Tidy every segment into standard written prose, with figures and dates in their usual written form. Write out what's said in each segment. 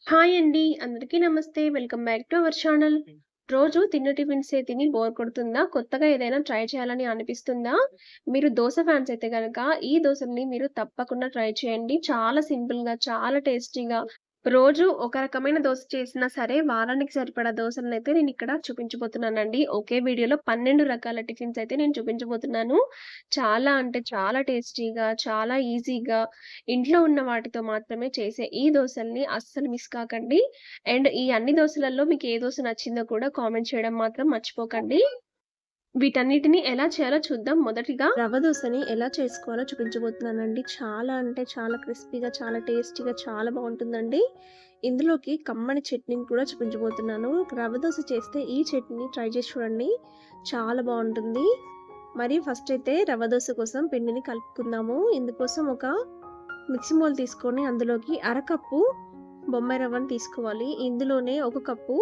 Hi అండి. అందరికీ నమస్తే. Welcome back to our channel. రోజు తిన్న టిఫిన్సే తిని బోర్ కొడుతుందా? కొత్తగా ఏదైనా ట్రై చేయాలని అనిపిస్తుందా? మీరు దోస ఫ్యాన్స్ అయితే గనక ఈ దోసల్ని మీరు తప్పకుండా ట్రై చేయండి. చాలా సింపుల్‌గా, చాలా టేస్టీగా రోజు ఒక రకమైన దోస చేసినా సరే వారానికి సరిపడా దోసలనైతే నేనిక్కడ చూపించబోతున్నానండి. ఒకే వీడియోలో 12 రకాల టిఫిన్స్ అయితే నేను చూపించబోతున్నాను. చాలా అంటే చాలా టేస్టీగా, చాలా ఈజీగా ఇంట్లో ఉన్న వాటితో మాత్రమే చేసే ఈ దోసల్ని అస్సలు మిస్ కాకండి. అండ్ ఈ అన్ని దోసలలో మీకు ఏ దోస నచ్చిందో కూడా కామెంట్ చేయడం మాత్రం మర్చిపోకండి. వీటన్నిటిని ఎలా చేయాలో చూద్దాం. మొదటిగా రవ్వ దోసని ఎలా చేసుకోవాలో చూపించబోతున్నానండి. చాలా అంటే చాలా క్రిస్పీగా, చాలా టేస్టీగా, చాలా బావుంటుందండి. ఇందులోకి కమ్మని చట్నీని కూడా చూపించబోతున్నాను. రవ్వ దోస చేస్తే ఈ చట్నీని ట్రై చేసి చూడండి. చాలా బావుంటుంది. మరి ఫస్ట్ అయితే రవ్వ దోస కోసం పిండిని కలుపుకుందాము. ఇందుకోసం ఒక మిక్సీ బౌల్ తీసుకొని అందులోకి అరకప్పు బొంబాయి రవ్వని తీసుకోవాలి. ఇందులోనే ఒక కప్పు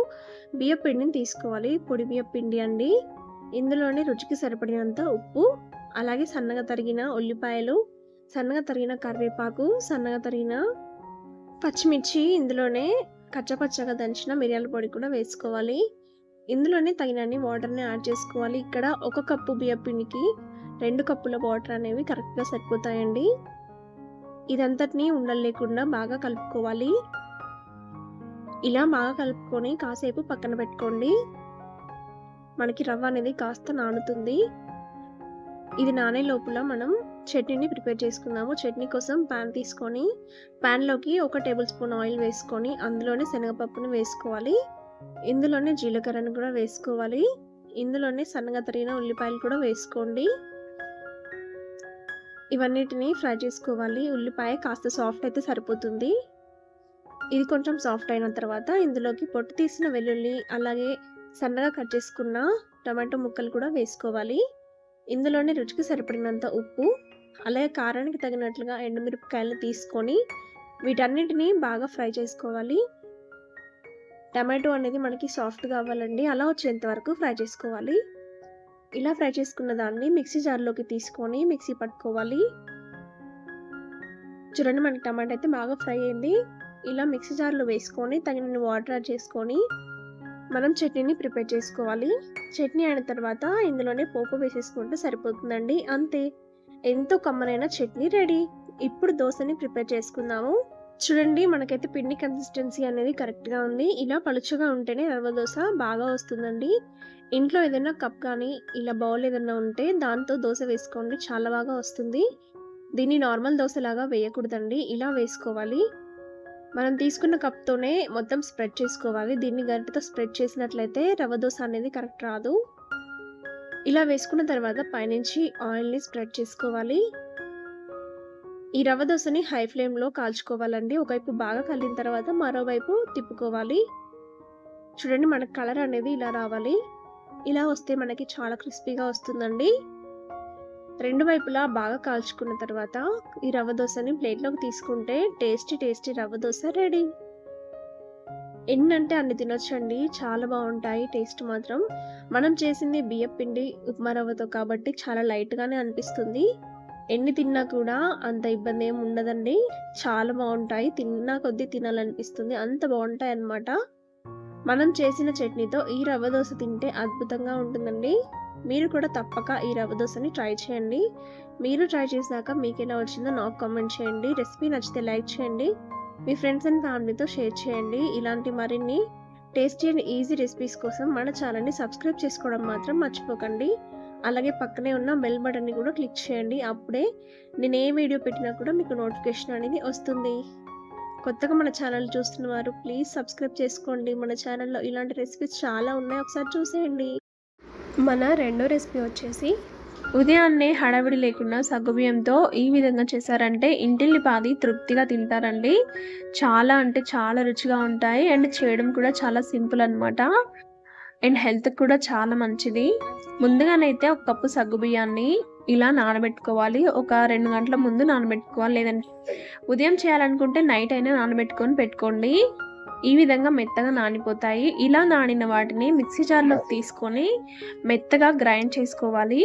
బియ్యపు పిండిని తీసుకోవాలి. పొడి బియ్యపు పిండి అండి. ఇందులోనే రుచికి సరిపడినంత ఉప్పు, అలాగే సన్నగా తరిగిన ఉల్లిపాయలు, సన్నగా తరిగిన కరివేపాకు, సన్నగా తరిగిన పచ్చిమిర్చి, ఇందులోనే కచ్చపచ్చగా దంచిన మిరియాల పొడి కూడా వేసుకోవాలి. ఇందులోనే తగినన్ని వాటర్‌ని యాడ్ చేసుకోవాలి. ఇక్కడ ఒక కప్పు బియ్యపు పిండికి 2 కప్పుల వాటర్ అనేవి కరెక్ట్‌గా సరిపోతాయండి. ఇదంతటిని ఉండలు లేకుండా బాగా కలుపుకోవాలి. ఇలా బాగా కలుపుకొని కాసేపు పక్కన పెట్టుకోండి. మనకి రవ్వ అనేది కాస్త నానుతుంది. ఇది నానే లోపల మనం చట్నీని ప్రిపేర్ చేసుకుందాము. చట్నీ కోసం పాన్ తీసుకొని పాన్‌లోకి 1 టేబుల్ స్పూన్ ఆయిల్ వేసుకొని అందులోనే శనగపప్పుని వేసుకోవాలి. ఇందులోనే జీలకర్రను కూడా వేసుకోవాలి. ఇందులోనే సన్నగా తరిగిన ఉల్లిపాయలు కూడా వేసుకోండి. ఇవన్నిటిని ఫ్రై చేసుకోవాలి. ఉల్లిపాయ కాస్త సాఫ్ట్ అయితే సరిపోతుంది. ఇది కొంచెం సాఫ్ట్ అయిన తర్వాత ఇందులోకి పొట్టు తీసిన వెల్లుల్లి, అలాగే సన్నగా కట్ చేసుకున్న టమాటో ముక్కలు కూడా వేసుకోవాలి. ఇందులోనే రుచికి సరిపడినంత ఉప్పు, అలాగే కారానికి తగినట్లుగా ఎండుమిరపకాయలను తీసుకొని వీటన్నిటిని బాగా ఫ్రై చేసుకోవాలి. టమాటో అనేది మనకి సాఫ్ట్‌గా అవ్వాలండి. అలా వచ్చేంత వరకు ఫ్రై చేసుకోవాలి. ఇలా ఫ్రై చేసుకున్న దాన్ని మిక్సీ జార్‌లోకి తీసుకొని మిక్సీ పట్టుకోవాలి. చూడండి, మనకి టమాటా అయితే బాగా ఫ్రై అయింది. ఇలా మిక్సీ జార్‌లో వేసుకొని తగినన్ని వాటర్ యాడ్ చేసుకొని మనం చట్నీని ప్రిపేర్ చేసుకోవాలి. చట్నీ అయిన తర్వాత ఇందులోనే పోపు వేసేసుకుంటే సరిపోతుందండి. అంతే, ఎంతో కమ్మనైన చట్నీ రెడీ. ఇప్పుడు దోసని ప్రిపేర్ చేసుకుందాము. చూడండి, మనకైతే పిండి కన్సిస్టెన్సీ అనేది కరెక్ట్‌గా ఉంది. ఇలా పలుచగా ఉంటేనే రవ్వ దోస బాగా వస్తుందండి. ఇంట్లో ఏదైనా కప్ కానీ ఇలా బౌల్ ఏదైనా ఉంటే దాంతో దోస వేసుకోండి, చాలా బాగా వస్తుంది. దీన్ని నార్మల్ దోసలాగా వేయకూడదండి, ఇలా వేసుకోవాలి. మనం తీసుకున్న కప్‌తోనే మొత్తం స్ప్రెడ్ చేసుకోవాలి. దీన్ని గరిటెతో స్ప్రెడ్ చేసినట్లయితే రవ్వ దోస అనేది కరెక్ట్ రాదు. ఇలా వేసుకున్న తర్వాత పైనుంచి ఆయిల్‌ని స్ప్రెడ్ చేసుకోవాలి. ఈ రవ్వ దోసని హై ఫ్లేమ్‌లో కాల్చుకోవాలండి. ఒకవైపు బాగా కాలిన తర్వాత మరోవైపు తిప్పుకోవాలి. చూడండి, మనకి కలర్ అనేది ఇలా రావాలి. ఇలా వస్తే మనకి చాలా క్రిస్పీగా వస్తుందండి. రెండు వైపులా బాగా కాల్చుకున్న తర్వాత ఈ రవ్వ దోసని ప్లేట్‌లోకి తీసుకుంటే టేస్టీ రవ్వ దోస రెడీ. ఎన్నంటే అన్ని తినొచ్చండి. చాలా బావుంటాయి టేస్ట్ మాత్రం. మనం చేసింది బియ్యపు పిండి, ఉప్మా రవ్వతో కాబట్టి చాలా లైట్‌గానే అనిపిస్తుంది. ఎన్ని తిన్నా కూడా అంత ఇబ్బంది ఏమి ఉండదండి. చాలా బావుంటాయి. తిన్నా కొద్దీ తినాలనిపిస్తుంది. అంత బావుంటాయన్నమాట. మనం చేసిన చట్నీతో ఈ రవ్వ దోస తింటే అద్భుతంగా ఉంటుందండి. మీరు కూడా తప్పక ఈ రవ్వ దోసని ట్రై చేయండి. మీరు ట్రై చేశాక మీకెలా వచ్చిందో నాకు కామెంట్ చేయండి. రెసిపీ నచ్చితే లైక్ చేయండి. మీ ఫ్రెండ్స్ అండ్ ఫ్యామిలీతో షేర్ చేయండి. ఇలాంటి మరిన్ని టేస్టీ అండ్ ఈజీ రెసిపీస్ కోసం మన ఛానల్‌ని సబ్స్క్రైబ్ చేసుకోవడం మాత్రం మర్చిపోకండి. అలాగే పక్కనే ఉన్న బెల్ బటన్‌ని కూడా క్లిక్ చేయండి. అప్పుడే నేను ఏ వీడియో పెట్టినా కూడా మీకు నోటిఫికేషన్ అనేది వస్తుంది. కొత్తగా మన ఛానల్ చూస్తున్న వారు ప్లీజ్ సబ్స్క్రైబ్ చేసుకోండి. మన ఛానల్‌లో ఇలాంటి రెసిపీస్ చాలా ఉన్నాయి, ఒకసారి చూసేయండి. మన రెండో రెసిపీ వచ్చేసి ఉదయాన్నే హడావిడి లేకుండా సగ్గుబియ్యంతో ఈ విధంగా చేశారంటే ఇంటిల్లిపాది తృప్తిగా తింటారండి. చాలా అంటే చాలా రుచిగా ఉంటాయి. అండ్ చేయడం కూడా చాలా సింపుల్ అనమాట. అండ్ హెల్త్‌కి కూడా చాలా మంచిది. ముందుగానైతే ఒక కప్పు సగ్గుబియ్యాన్ని ఇలా నానబెట్టుకోవాలి. ఒక 2 గంటల ముందు నానబెట్టుకోవాలి. లేదంటే ఉదయం చేయాలనుకుంటే నైట్ అయినా నానబెట్టుకొని పెట్టుకోండి. ఈ విధంగా మెత్తగా నానిపోతాయి. ఇలా నానిన వాటిని మిక్సీ జార్‌లోకి తీసుకొని మెత్తగా గ్రైండ్ చేసుకోవాలి.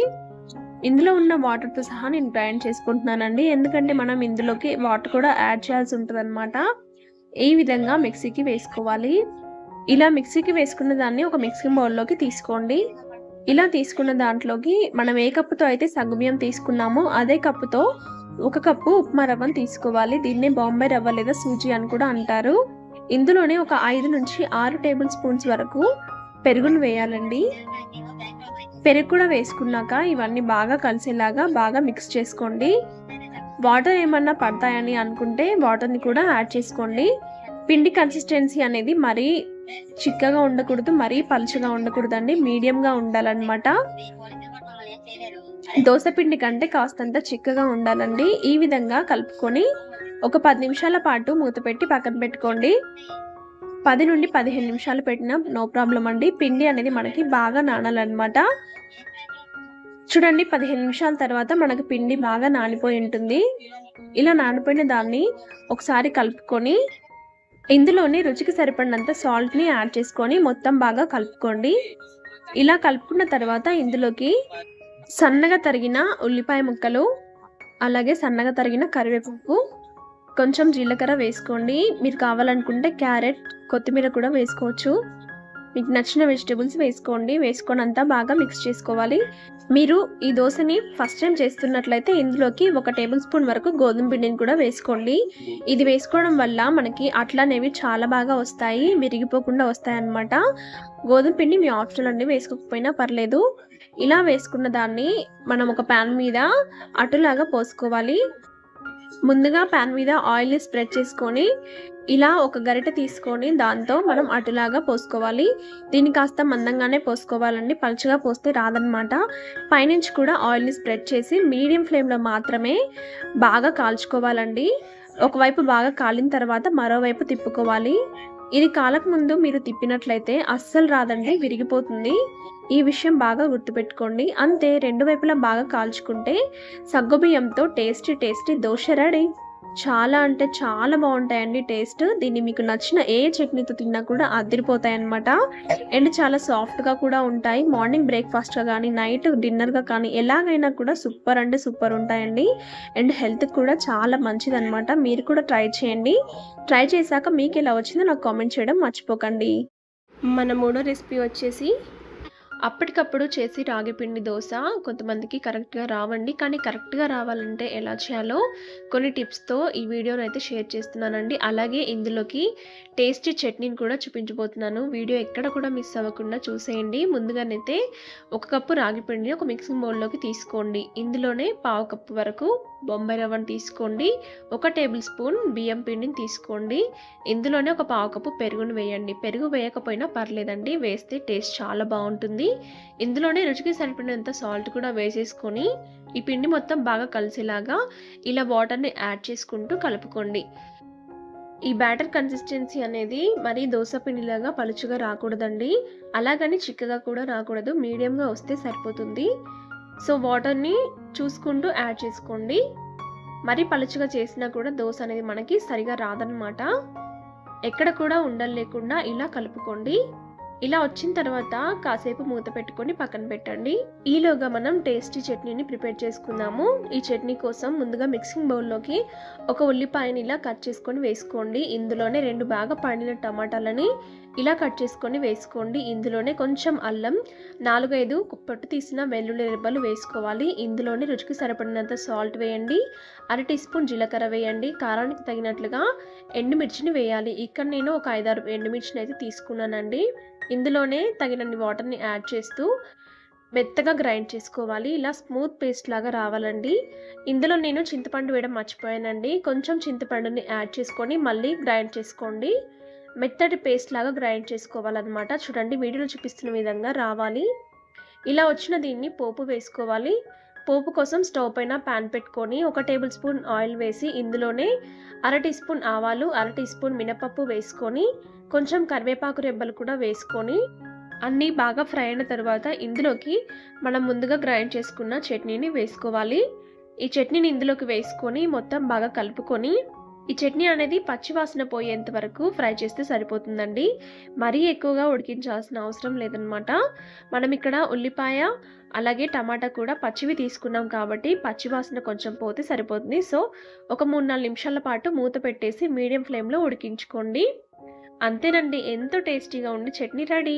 ఇందులో ఉన్న వాటర్‌తో సహా నేను గ్రైండ్ చేసుకుంటున్నానండి. ఎందుకంటే మనం ఇందులోకి వాటర్ కూడా యాడ్ చేయాల్సి ఉంటదనమాట. ఈ విధంగా మిక్సీకి వేసుకోవాలి. ఇలా మిక్సీకి వేసుకున్న దాన్ని ఒక మిక్సింగ్ బౌల్లోకి తీసుకోండి. ఇలా తీసుకున్న దాంట్లోకి మనం ఏ కప్పుతో అయితే సగ్గుబియ్యం తీసుకున్నామో అదే కప్పుతో 1 కప్పు ఉప్మా రవ్వను తీసుకోవాలి. దీన్నే బాంబే రవ్వ లేదా సూజీ అని కూడా అంటారు. ఇందులోనే ఒక 5 నుంచి 6 టేబుల్ స్పూన్స్ వరకు పెరుగును వేయాలండి. పెరుగు కూడా వేసుకున్నాక ఇవన్నీ బాగా కలిసేలాగా బాగా మిక్స్ చేసుకోండి. వాటర్ ఏమన్నా పడతాయని అనుకుంటే వాటర్ని కూడా యాడ్ చేసుకోండి. పిండి కన్సిస్టెన్సీ అనేది మరీ చిక్కగా ఉండకూడదు, మరీ పలుచగా ఉండకూడదండి, మీడియంగా ఉండాలన్నమాట. దోశ పిండి కంటే కాస్తంత చిక్కగా ఉండాలండి. ఈ విధంగా కలుపుకొని ఒక 10 నిమిషాల పాటు మూత పెట్టి పక్కన పెట్టుకోండి. 10 నుండి 15 నిమిషాలు పెట్టినా నో ప్రాబ్లం అండి. పిండి అనేది మనకి బాగా నానాలన్నమాట. చూడండి 15 నిమిషాల తర్వాత మనకు పిండి బాగా నానిపోయి ఉంటుంది. ఇలా నానిపోయిన దాన్ని ఒకసారి కలుపుకొని ఇందులోనే రుచికి సరిపడినంత సాల్ట్ని యాడ్ చేసుకొని మొత్తం బాగా కలుపుకోండి. ఇలా కలుపుకున్న తర్వాత ఇందులోకి సన్నగా తరిగిన ఉల్లిపాయ ముక్కలు, అలాగే సన్నగా తరిగిన కరివేపాకు, కొంచెం జీలకర్ర వేసుకోండి. మీరు కావాలనుకుంటే క్యారెట్, కొత్తిమీర కూడా వేసుకోవచ్చు. మీకు నచ్చిన వెజిటేబుల్స్ వేసుకోండి. వేసుకొని అంతా బాగా మిక్స్ చేసుకోవాలి. మీరు ఈ దోశని ఫస్ట్ టైం చేస్తున్నట్లయితే ఇందులోకి 1 టేబుల్ స్పూన్ వరకు గోధుమ పిండిని కూడా వేసుకోండి. ఇది వేసుకోవడం వల్ల మనకి అట్లు అనేవి చాలా బాగా వస్తాయి, విరిగిపోకుండా వస్తాయన్నమాట. గోధుమ పిండి మీ ఆప్షనల్ అండి, వేసుకోకపోయినా పర్లేదు. ఇలా వేసుకున్న దాన్ని మనం ఒక ప్యాన్ మీద అటులాగా పోసుకోవాలి. ముందుగా ప్యాన్ మీద ఆయిల్ని స్ప్రెడ్ చేసుకొని ఇలా ఒక గరిట తీసుకొని దాంతో మనం అటులాగా పోసుకోవాలి. దీన్ని కాస్త మందంగానే పోసుకోవాలండి, పలుచగా పోస్తే రాదనమాట. పైనుంచి కూడా ఆయిల్ని స్ప్రెడ్ చేసి మీడియం ఫ్లేమ్లో మాత్రమే బాగా కాల్చుకోవాలండి. ఒకవైపు బాగా కాలిన తర్వాత మరోవైపు తిప్పుకోవాలి. ఇది కాలక ముందు మీరు తిప్పినట్లయితే అస్సలు రాదండి, విరిగిపోతుంది. ఈ విషయం బాగా గుర్తుపెట్టుకోండి. అంతే, 2 వైపులా బాగా కాల్చుకుంటే సగ్గుబియ్యంతో టేస్టీ దోశ రెడీ. చాలా అంటే చాలా బాగుంటాయండి టేస్ట్. దీన్ని మీకు నచ్చిన ఏ చట్నీతో తిన్నా కూడా అదిరిపోతాయన్నమాట. అండ్ చాలా సాఫ్ట్గా కూడా ఉంటాయి. మార్నింగ్ బ్రేక్ఫాస్ట్గా కానీ నైట్ డిన్నర్గా కానీ ఎలాగైనా కూడా సూపర్ అంటే సూపర్ ఉంటాయండి. అండ్ హెల్త్కి కూడా చాలా మంచిదన్నమాట. మీరు కూడా ట్రై చేయండి. ట్రై చేశాక మీకు ఎలా వచ్చిందో నాకు కామెంట్ చేయడం మర్చిపోకండి. మన మూడో రెసిపీ వచ్చేసి అప్పటికప్పుడు చేసి రాగి పిండి దోశ. కొంతమందికి కరెక్ట్గా రావండి, కానీ కరెక్ట్గా రావాలంటే ఎలా చేయాలో కొన్ని టిప్స్తో ఈ వీడియోని అయితే షేర్ చేస్తున్నానండి. అలాగే ఇందులోకి టేస్టీ చట్నీని కూడా చూపించబోతున్నాను. వీడియో ఎక్కడ కూడా మిస్ అవ్వకుండా చూసేయండి. ముందుగానైతే 1 కప్పు రాగి పిండిని ఒక మిక్సింగ్ బౌల్లోకి తీసుకోండి. ఇందులోనే 1/2 కప్పు వరకు బొంబాయి రవ్వను తీసుకోండి. 1 టేబుల్ స్పూన్ బియ్యం పిండిని తీసుకోండి. ఇందులోనే ఒక 1/2 కప్పు పెరుగును వేయండి. పెరుగు వేయకపోయినా పర్లేదండి, వేస్తే టేస్ట్ చాలా బాగుంటుంది. ఇందులోనే రుచికి సరిపడినంత సాల్ట్ కూడా వేసేసుకొని ఈ పిండి మొత్తం బాగా కలిసేలాగా ఇలా వాటర్ని యాడ్ చేసుకుంటూ కలుపుకోండి. ఈ బ్యాటర్ కన్సిస్టెన్సీ అనేది మరీ దోశ పిండిలాగా పలుచుగా రాకూడదండి, అలాగని చిక్కగా కూడా రాకూడదు, మీడియంగా వస్తే సరిపోతుంది. సో వాటర్ని చూసుకుంటూ యాడ్ చేసుకోండి. మరీ పలుచుగా చేసినా కూడా దోశ అనేది మనకి సరిగా రాదనమాట. ఎక్కడ కూడా ఉండలు లేకుండా ఇలా కలుపుకోండి. ఇలా వచ్చిన తర్వాత కాసేపు మూత పెట్టుకొని పక్కన పెట్టండి. ఈలోగా మనం టేస్టీ చట్నీని ప్రిపేర్ చేసుకుందాము. ఈ చట్నీ కోసం ముందుగా మిక్సింగ్ బౌల్లోకి 1 ఉల్లిపాయని ఇలా కట్ చేసుకొని వేసుకోండి. ఇందులోనే 2 బాగా పండిన టమాటాలని ఇలా కట్ చేసుకొని వేసుకోండి. ఇందులోనే కొంచెం అల్లం, 4-5 పొట్టు తీసిన వెల్లుల్లి రెబ్బలు వేసుకోవాలి. ఇందులోనే రుచికి సరిపడినంత సాల్ట్ వేయండి. 1/2 టీ స్పూన్ జీలకర్ర వేయండి. కారానికి తగినట్లుగా ఎండుమిర్చిని వేయాలి. ఇక్కడ నేను ఒక 5-6 ఎండుమిర్చిని అయితే తీసుకున్నానండి. ఇందులోనే తగినన్ని వాటర్ని యాడ్ చేస్తూ మెత్తగా గ్రైండ్ చేసుకోవాలి. ఇలా స్మూత్ పేస్ట్ లాగా రావాలండి. ఇందులో నేను చింతపండు వేయడం మర్చిపోయానండి. కొంచెం చింతపండుని యాడ్ చేసుకొని మళ్ళీ గ్రైండ్ చేసుకోండి. మెత్తటి పేస్ట్ లాగా గ్రైండ్ చేసుకోవాలన్నమాట. చూడండి వీడియోలో చూపిస్తున్న విధంగా రావాలి. ఇలా వచ్చిన దీన్ని పోపు వేసుకోవాలి. పోపు కోసం స్టవ్ పైన ప్యాన్ పెట్టుకొని 1 టేబుల్ స్పూన్ ఆయిల్ వేసి ఇందులోనే 1/2 టీ స్పూన్ ఆవాలు, 1/2 టీ స్పూన్ మినపప్పు వేసుకొని కొంచెం కరివేపాకు రెబ్బలు కూడా వేసుకొని అన్నీ బాగా ఫ్రై అయిన తర్వాత ఇందులోకి మనం ముందుగా గ్రైండ్ చేసుకున్న చట్నీని వేసుకోవాలి. ఈ చట్నీని ఇందులోకి వేసుకొని మొత్తం బాగా కలుపుకొని ఈ చట్నీ అనేది పచ్చి వాసన పోయేంత వరకు ఫ్రై చేస్తే సరిపోతుందండి. మరీ ఎక్కువగా ఉడికించాల్సిన అవసరం లేదనమాట. మనం ఇక్కడ ఉల్లిపాయ, అలాగే టమాటా కూడా పచ్చివి తీసుకున్నాం కాబట్టి పచ్చి వాసన కొంచెం పోతే సరిపోతుంది. సో, ఒక 3, 4 నిమిషాల పాటు మూత పెట్టేసి మీడియం ఫ్లేమ్‌లో ఉడికించుకోండి. అంతేనండి. ఎంతో టేస్టీగా ఉండే చట్నీ రెడీ.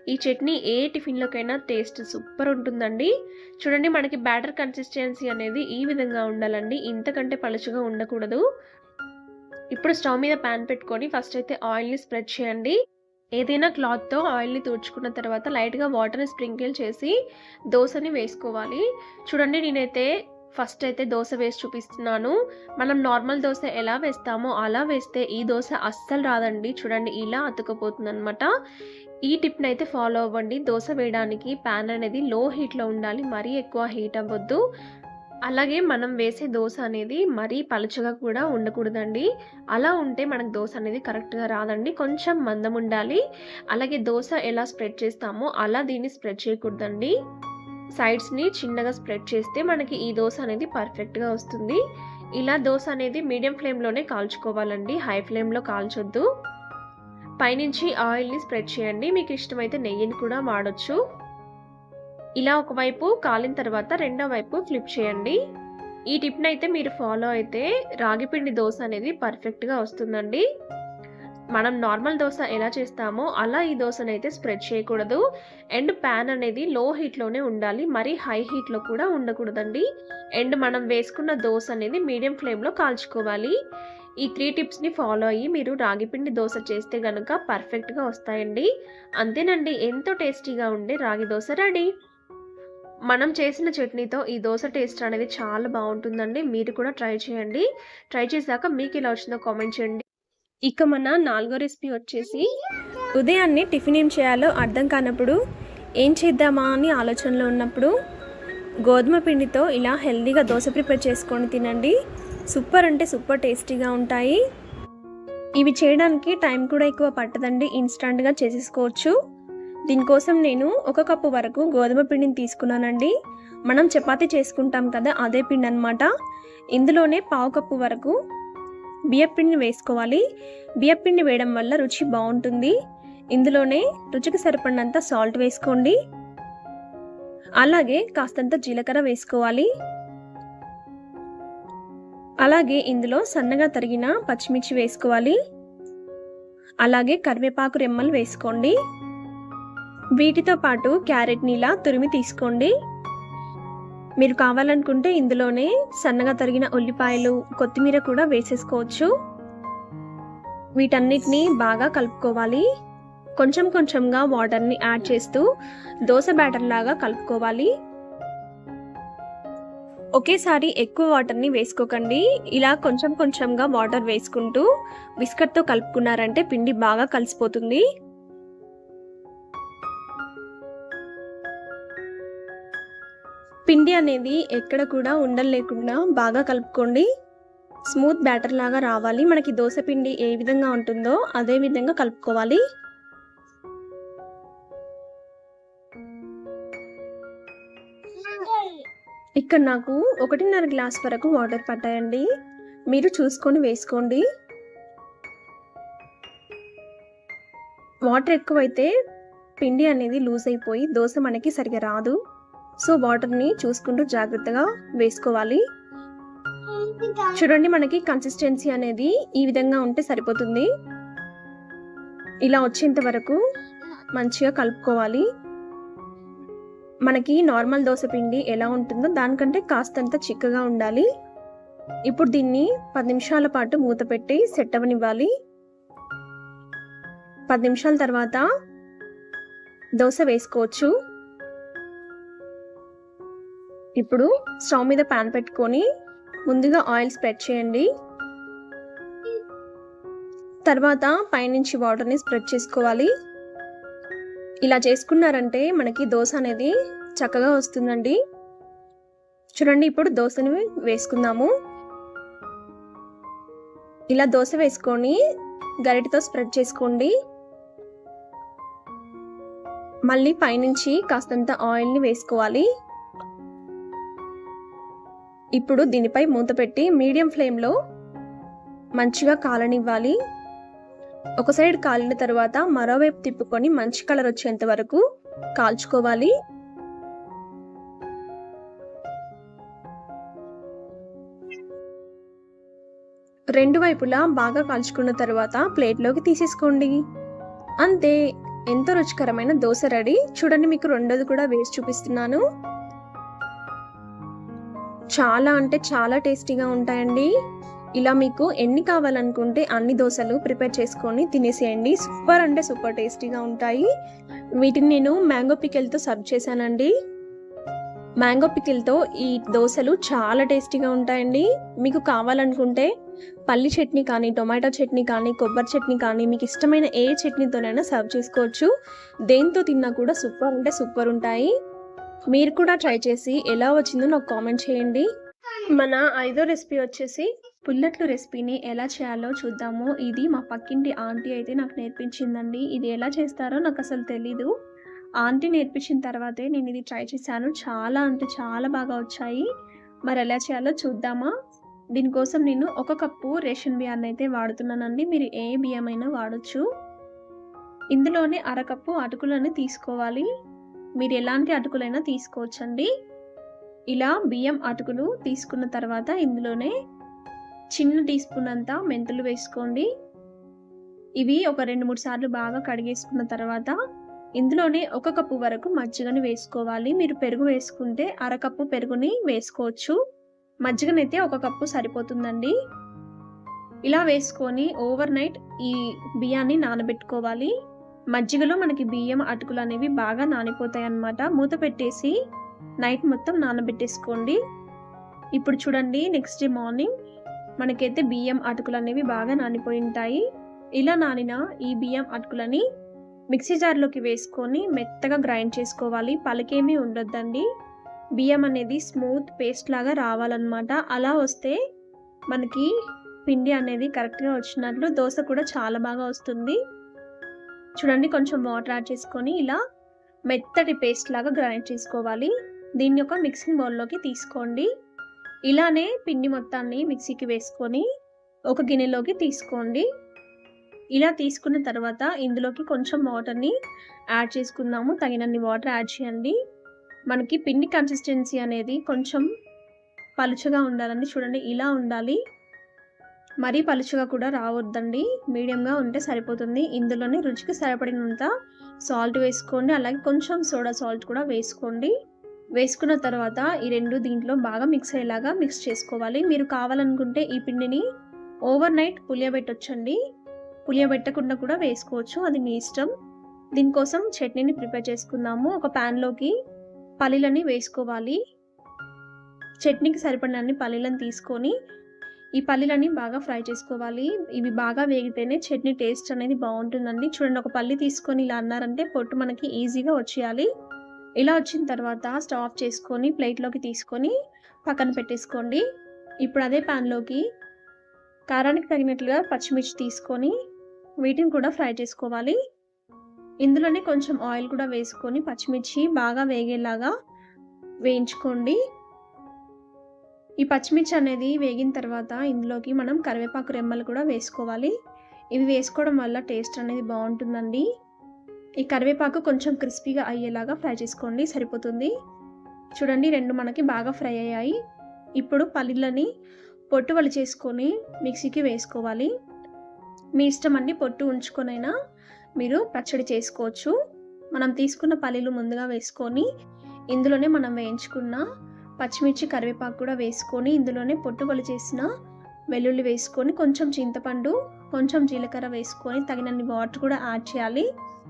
ఈ చట్నీ ఏ టిఫిన్‌లోకైనా టేస్ట్ సూపర్ ఉంటుందండి. చూడండి, మనకి బ్యాటర్ కన్సిస్టెన్సీ అనేది ఈ విధంగా ఉండాలండి. ఇంతకంటే పలుచగా ఉండకూడదు. ఇప్పుడు స్టవ్ మీద పాన్ పెట్టుకొని ఫస్ట్ అయితే ఆయిల్‌ని స్ప్రెడ్ చేయండి. ఏదైనా క్లాత్‌తో ఆయిల్‌ని తుడుచుకున్న తర్వాత లైట్‌గా వాటర్‌ని స్ప్రింకిల్ చేసి దోసని వేసుకోవాలి. చూడండి, నేనైతే ఫస్ట్ అయితే దోస వేసి చూపిస్తున్నాను. మనం నార్మల్ దోస ఎలా వేస్తామో అలా వేస్తే ఈ దోస అస్సలు రాదండి. చూడండి, ఇలా అతుక్కపోతుందనమాట. ఈ టిప్‌ని అయితే ఫాలో అవ్వండి. దోస వేయడానికి పాన్ అనేది లో హీట్‌లో ఉండాలి. మరీ ఎక్కువ హీట్ అవ్వద్దు. అలాగే మనం వేసే దోస అనేది మరీ పలుచగా కూడా ఉండకూడదండి. అలా ఉంటే మనకు దోస అనేది కరెక్ట్‌గా రాదండి. కొంచెం మందం ఉండాలి. అలాగే దోస ఎలా స్ప్రెడ్ చేస్తామో అలా దీన్ని స్ప్రెడ్ చేయకూడదండి. సైడ్స్‌ని చిన్నగా స్ప్రెడ్ చేస్తే మనకి ఈ దోస అనేది పర్ఫెక్ట్‌గా వస్తుంది. ఇలా దోస అనేది మీడియం ఫ్లేమ్‌లోనే కాల్చుకోవాలండి. హై ఫ్లేమ్‌లో కాల్చొద్దు. పైనుంచి ఆయిల్‌ని స్ప్రెడ్ చేయండి. మీకు ఇష్టమైతే నెయ్యిని కూడా వాడొచ్చు. ఇలా ఒకవైపు కాలిన తర్వాత రెండో వైపు ఫ్లిప్ చేయండి. ఈ టిప్‌ని అయితే మీరు ఫాలో అయితే రాగి పిండి దోస అనేది పర్ఫెక్ట్‌గా వస్తుందండి. మనం నార్మల్ దోస ఎలా చేస్తామో అలా ఈ దోసనైతే స్ప్రెడ్ చేయకూడదు. అండ్ పాన్ అనేది లో హీట్‌లోనే ఉండాలి. మరీ హై హీట్‌లో కూడా ఉండకూడదండి. అండ్ మనం వేసుకున్న దోస అనేది మీడియం ఫ్లేమ్‌లో కాల్చుకోవాలి. ఈ 3 టిప్స్‌ని ఫాలో అయ్యి మీరు రాగి పిండి దోస చేస్తే గనుక పర్ఫెక్ట్‌గా వస్తాయండి. అంతేనండి, ఎంతో టేస్టీగా ఉండే రాగి దోస రెడీ. మనం చేసిన చట్నీతో ఈ దోస టేస్ట్ అనేది చాలా బావుంటుందండి. మీరు కూడా ట్రై చేయండి. ట్రై చేశాక మీకెలా వచ్చిందో కామెంట్ చేయండి. ఇక మన నాలుగో రెసిపీ వచ్చేసి, ఉదయాన్నే టిఫిన్ ఏం చేయాలో అర్థం కానప్పుడు, ఏం చేద్దామా అని ఆలోచనలో ఉన్నప్పుడు, గోధుమ పిండితో ఇలా హెల్తీగా దోస ప్రిపేర్ చేసుకొని తినండి. సూపర్ అంటే సూపర్ టేస్టీగా ఉంటాయి. ఇవి చేయడానికి టైం కూడా ఎక్కువ పట్టదండి. ఇన్‌స్టాంట్‌గా చేసేసుకోవచ్చు. దీనికోసం నేను 1 కప్పు వరకు గోధుమ పిండిని తీసుకున్నానండి. మనం చపాతీ చేసుకుంటాం కదా, అదే పిండి అనమాట. ఇందులోనే పావు కప్పు వరకు బియ్యపు పిండిని వేసుకోవాలి. బియ్యపు పిండి వేయడం వల్ల రుచి బావుంటుంది. ఇందులోనే రుచికి సరిపడినంత సాల్ట్ వేసుకోండి. అలాగే కాస్తంత జీలకర్ర వేసుకోవాలి. అలాగే ఇందులో సన్నగా తరిగిన పచ్చిమిర్చి వేసుకోవాలి. అలాగే కరివేపాకు రెమ్మలు వేసుకోండి. వీటితో పాటు క్యారెట్‌ని ఇలా తురిమి తీసుకోండి. మీరు కావాలనుకుంటే ఇందులోనే సన్నగా తరిగిన ఉల్లిపాయలు, కొత్తిమీర కూడా వేసేసుకోవచ్చు. వీటన్నిటిని బాగా కలుపుకోవాలి. కొంచెం కొంచెంగా వాటర్‌ని యాడ్ చేస్తూ దోస బ్యాటర్ లాగా కలుపుకోవాలి. ఒకేసారి ఎక్కువ వాటర్‌ని వేసుకోకండి. ఇలా కొంచెం కొంచెంగా వాటర్ వేసుకుంటూ విస్కర్‌తో కలుపుకున్నారంటే పిండి బాగా కలిసిపోతుంది. పిండి అనేది ఎక్కడ కూడా ఉండలు లేకుండా బాగా కలుపుకోండి. స్మూత్ బ్యాటర్ లాగా రావాలి. మనకి దోస పిండి ఏ విధంగా ఉంటుందో అదే విధంగా కలుపుకోవాలి. ఇక్కడ నాకు 1.5 గ్లాస్ వరకు వాటర్ పట్టాయండి. మీరు చూసుకొని వేసుకోండి. వాటర్ ఎక్కువైతే పిండి అనేది లూజ్ అయిపోయి దోస మనకి సరిగా రాదు. సో, వాటర్‌ని చూసుకుంటూ జాగ్రత్తగా వేసుకోవాలి. చూడండి, మనకి కన్సిస్టెన్సీ అనేది ఈ విధంగా ఉంటే సరిపోతుంది. ఇలా వచ్చేంత వరకు మంచిగా కలుపుకోవాలి. మనకి నార్మల్ దోస పిండి ఎలా ఉంటుందో దానికంటే కాస్తంత చిక్కగా ఉండాలి. ఇప్పుడు దీన్ని 10 నిమిషాల పాటు మూత పెట్టి సెట్ అవ్వనివ్వాలి. 10 నిమిషాల తర్వాత దోస వేసుకోవచ్చు. ఇప్పుడు స్టవ్ మీద పాన్ పెట్టుకొని ముందుగా ఆయిల్ స్ప్రెడ్ చేయండి. తర్వాత పైనుంచి వాటర్‌ని స్ప్రెడ్ చేసుకోవాలి. ఇలా చేసుకున్నారంటే మనకి దోస అనేది చక్కగా వస్తుందండి. చూడండి, ఇప్పుడు దోసని వేసుకుందాము. ఇలా దోస వేసుకొని గరిటెతో స్ప్రెడ్ చేసుకోండి. మళ్ళీ పైనుంచి కాస్తంత ఆయిల్‌ని వేసుకోవాలి. ఇప్పుడు దీనిపై మూత పెట్టి మీడియం ఫ్లేమ్‌లో మంచిగా కాలనివ్వాలి. ఒక సైడ్ కాలిన తర్వాత మరోవైపు తిప్పుకొని మంచి కలర్ వచ్చేంత వరకు కాల్చుకోవాలి. రెండు వైపులా బాగా కాల్చుకున్న తర్వాత ప్లేట్లోకి తీసేసుకోండి. అంతే, ఎంతో రుచికరమైన దోశ రెడీ. చూడండి, మీకు రెండోది కూడా వేసి చూపిస్తున్నాను. చాలా అంటే చాలా టేస్టీగా ఉంటాయండి. ఇలా మీకు ఎన్ని కావాలనుకుంటే అన్ని దోశలు ప్రిపేర్ చేసుకొని తినేసేయండి. సూపర్ అంటే సూపర్ టేస్టీగా ఉంటాయి. వీటిని నేను మ్యాంగో పికిల్తో సర్వ్ చేశానండి. మ్యాంగో పికిల్తో ఈ దోశలు చాలా టేస్టీగా ఉంటాయండి. మీకు కావాలనుకుంటే పల్లి చట్నీ కానీ, టొమాటో చట్నీ కానీ, కొబ్బరి చట్నీ కానీ, మీకు ఇష్టమైన ఏ చట్నీతోనైనా సర్వ్ చేసుకోవచ్చు. దేంతో తిన్నా కూడా సూపర్ అంటే సూపర్ ఉంటాయి. మీరు కూడా ట్రై చేసి ఎలా వచ్చిందో నాకు కామెంట్ చేయండి. మన 5వ రెసిపీ వచ్చేసి పుల్లట్లు రెసిపీని ఎలా చేయాలో చూద్దాము. ఇది మా పక్కింటి ఆంటీ అయితే నాకు నేర్పించిందండి. ఇది ఎలా చేస్తారో నాకు అసలు తెలీదు. ఆంటీ నేర్పించిన తర్వాతే నేను ఇది ట్రై చేశాను. చాలా అంటే చాలా బాగా వచ్చాయి. మరి ఎలా చేయాలో చూద్దామా? దీనికోసం నేను 1 కప్పు రేషన్ బియ్యాన్ని అయితే వాడుతున్నానండి. మీరు ఏ బియ్యమైనా వాడచ్చు. ఇందులోనే 1/2 కప్పు అటుకులను తీసుకోవాలి. మీరు ఎలాంటి అటుకులైనా తీసుకోవచ్చండి. ఇలా బియ్యం అటుకులు తీసుకున్న తర్వాత ఇందులోనే చిన్న టీ స్పూన్ అంతా మెంతులు వేసుకోండి. ఇవి ఒక 2-3 సార్లు బాగా కడిగేసుకున్న తర్వాత ఇందులోనే 1 కప్పు వరకు మజ్జిగని వేసుకోవాలి. మీరు పెరుగు వేసుకుంటే 1/2 కప్పు పెరుగుని వేసుకోవచ్చు. మజ్జిగనైతే 1 కప్పు సరిపోతుందండి. ఇలా వేసుకొని ఓవర్ నైట్ ఈ బియ్యాన్ని నానబెట్టుకోవాలి. మజ్జిగలో మనకి బియ్యం అటుకులు అనేవి బాగా నానిపోతాయి అన్నమాట. మూత పెట్టేసి నైట్ మొత్తం నానబెట్టేసుకోండి. ఇప్పుడు చూడండి, నెక్స్ట్ డే మార్నింగ్ మనకైతే బియ్యం అటుకులు అనేవి బాగా నానిపోయి ఉంటాయి. ఇలా నానిన ఈ బియ్యం అటుకులని మిక్సీ జార్లోకి వేసుకొని మెత్తగా గ్రైండ్ చేసుకోవాలి. పలకేమీ ఉండొద్దండి. బియ్యం అనేది స్మూత్ పేస్ట్ లాగా రావాలన్నమాట. అలా వస్తే మనకి పిండి అనేది కరెక్ట్గా వచ్చినట్లు, దోశ కూడా చాలా బాగా వస్తుంది. చూడండి, కొంచెం వాటర్ యాడ్ చేసుకొని ఇలా మెత్తటి పేస్ట్ లాగా గ్రైండ్ చేసుకోవాలి. దీన్ని ఒక మిక్సింగ్ బౌల్లోకి తీసుకోండి. ఇలానే పిండి మొత్తాన్ని మిక్సీకి వేసుకొని ఒక గిన్నెలోకి తీసుకోండి. ఇలా తీసుకున్న తర్వాత ఇందులోకి కొంచెం వాటర్ని యాడ్ చేసుకుందాము. తగినన్ని వాటర్ యాడ్ చేయండి. మనకి పిండి కన్సిస్టెన్సీ అనేది కొంచెం పలుచగా ఉండాలండి. చూడండి, ఇలా ఉండాలి. మరీ పలుచగా కూడా రావద్దండి. మీడియంగా ఉంటే సరిపోతుంది. ఇందులోనే రుచికి సరిపడినంత సాల్ట్ వేసుకోండి. అలాగే కొంచెం సోడా సాల్ట్ కూడా వేసుకోండి. వేసుకున్న తర్వాత ఈ రెండు దీంట్లో బాగా మిక్స్ అయ్యేలాగా మిక్స్ చేసుకోవాలి. మీరు కావాలనుకుంటే ఈ పిండిని ఓవర్ నైట్ పులియబెట్టొచ్చండి. పులియబెట్టకుండా కూడా వేసుకోవచ్చు, అది మీ ఇష్టం. దీనికోసం చట్నీని ప్రిపేర్ చేసుకుందాము. ఒక ప్యాన్లోకి పల్లీలని వేసుకోవాలి. చట్నీకి సరిపడినన్ని పల్లీలను తీసుకొని ఈ పల్లీలని బాగా ఫ్రై చేసుకోవాలి. ఇవి బాగా వేగితేనే చట్నీ టేస్ట్ అనేది బాగుంటుందండి. చూడండి, ఒక పల్లి తీసుకొని ఇలా అన్నారంటే పొట్టు మనకి ఈజీగా వచ్చేయాలి. ఇలా వచ్చిన తర్వాత స్టవ్ ఆఫ్ చేసుకొని ప్లేట్లోకి తీసుకొని పక్కన పెట్టేసుకోండి. ఇప్పుడు అదే ప్యాన్లోకి కారానికి తగినట్లుగా పచ్చిమిర్చి తీసుకొని వీటిని కూడా ఫ్రై చేసుకోవాలి. ఇందులోనే కొంచెం ఆయిల్ కూడా వేసుకొని పచ్చిమిర్చి బాగా వేగేలాగా వేయించుకోండి. ఈ పచ్చిమిర్చి అనేది వేగిన తర్వాత ఇందులోకి మనం కరివేపాకు రెమ్మలు కూడా వేసుకోవాలి. ఇవి వేసుకోవడం వల్ల టేస్ట్ అనేది బాగుంటుందండి. ఈ కరివేపాకు కొంచెం క్రిస్పీగా అయ్యేలాగా ఫ్రై చేసుకోండి, సరిపోతుంది. చూడండి, రెండు మనకి బాగా ఫ్రై అయ్యాయి. ఇప్పుడు పల్లీలని పొట్టు వలి చేసుకొని మిక్సీకి వేసుకోవాలి. మీ ఇష్టం అండి, పొట్టు ఉంచుకొనైనా మీరు పచ్చడి చేసుకోవచ్చు. మనం తీసుకున్న పల్లీలు ముందుగా వేసుకొని ఇందులోనే మనం వేయించుకున్న పచ్చిమిర్చి కరివేపాకు కూడా వేసుకొని ఇందులోనే పొట్టు వలి చేసిన వెల్లుల్లి వేసుకొని కొంచెం చింతపండు, కొంచెం జీలకర్ర వేసుకొని తగినన్ని వాటర్ కూడా యాడ్ చేయాలి.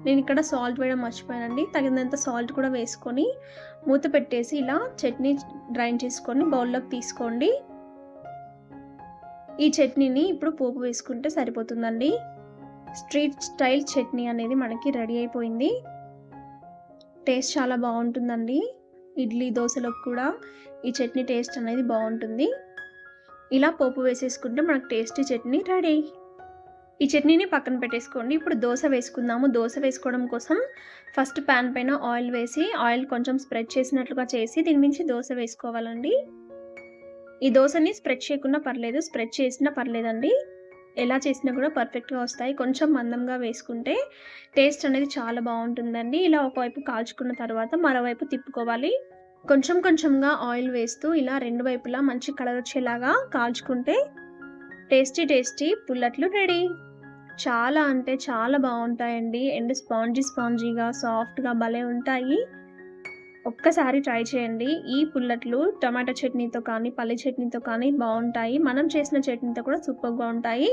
నేను ఇక్కడ సాల్ట్ వేయడం మర్చిపోయానండి. తగినంత సాల్ట్ కూడా వేసుకొని మూత పెట్టేసి ఇలా చట్నీ గ్రైండ్ చేసుకొని బౌల్లోకి తీసుకోండి. ఈ చట్నీని ఇప్పుడు పోపు వేసుకుంటే సరిపోతుందండి. స్ట్రీట్ స్టైల్ చట్నీ అనేది మనకి రెడీ అయిపోయింది. టేస్ట్ చాలా బాగుంటుందండి. ఇడ్లీ దోశలకు కూడా ఈ చట్నీ టేస్ట్ అనేది బాగుంటుంది. ఇలా పోపు వేసేసుకుంటే మనకు టేస్టీ చట్నీ రెడీ. ఈ చట్నీని పక్కన పెట్టేసుకోండి. ఇప్పుడు దోశ వేసుకుందాము. దోశ వేసుకోవడం కోసం ఫస్ట్ ప్యాన్ పైన ఆయిల్ వేసి ఆయిల్ కొంచెం స్ప్రెడ్ చేసినట్లుగా చేసి దీని మించి దోశ వేసుకోవాలండి. ఈ దోశని స్ప్రెడ్ చేయకుండా పర్లేదు, స్ప్రెడ్ చేసినా పర్లేదండి. ఎలా చేసినా కూడా పర్ఫెక్ట్‌గా వస్తాయి. కొంచెం మందంగా వేసుకుంటే టేస్ట్ అనేది చాలా బావుంటుందండి. ఇలా ఒకవైపు కాల్చుకున్న తర్వాత మరోవైపు తిప్పుకోవాలి. కొంచెం కొంచెంగా ఆయిల్ వేస్తూ ఇలా 2 వైపులా మంచి కలర్ వచ్చేలాగా కాల్చుకుంటే టేస్టీ టేస్టీ పుల్లట్లు రెడీ. చాలా అంటే చాలా బావుంటాయండి. అండ్ స్పాంజీగా, సాఫ్ట్‌గా భలే ఉంటాయి. ఒక్కసారి ట్రై చేయండి. ఈ పుల్లట్లు టమాటా చట్నీతో కానీ, పల్లి చట్నీతో కానీ బావుంటాయి. మనం చేసిన చట్నీతో కూడా సూపర్‌గా ఉంటాయి.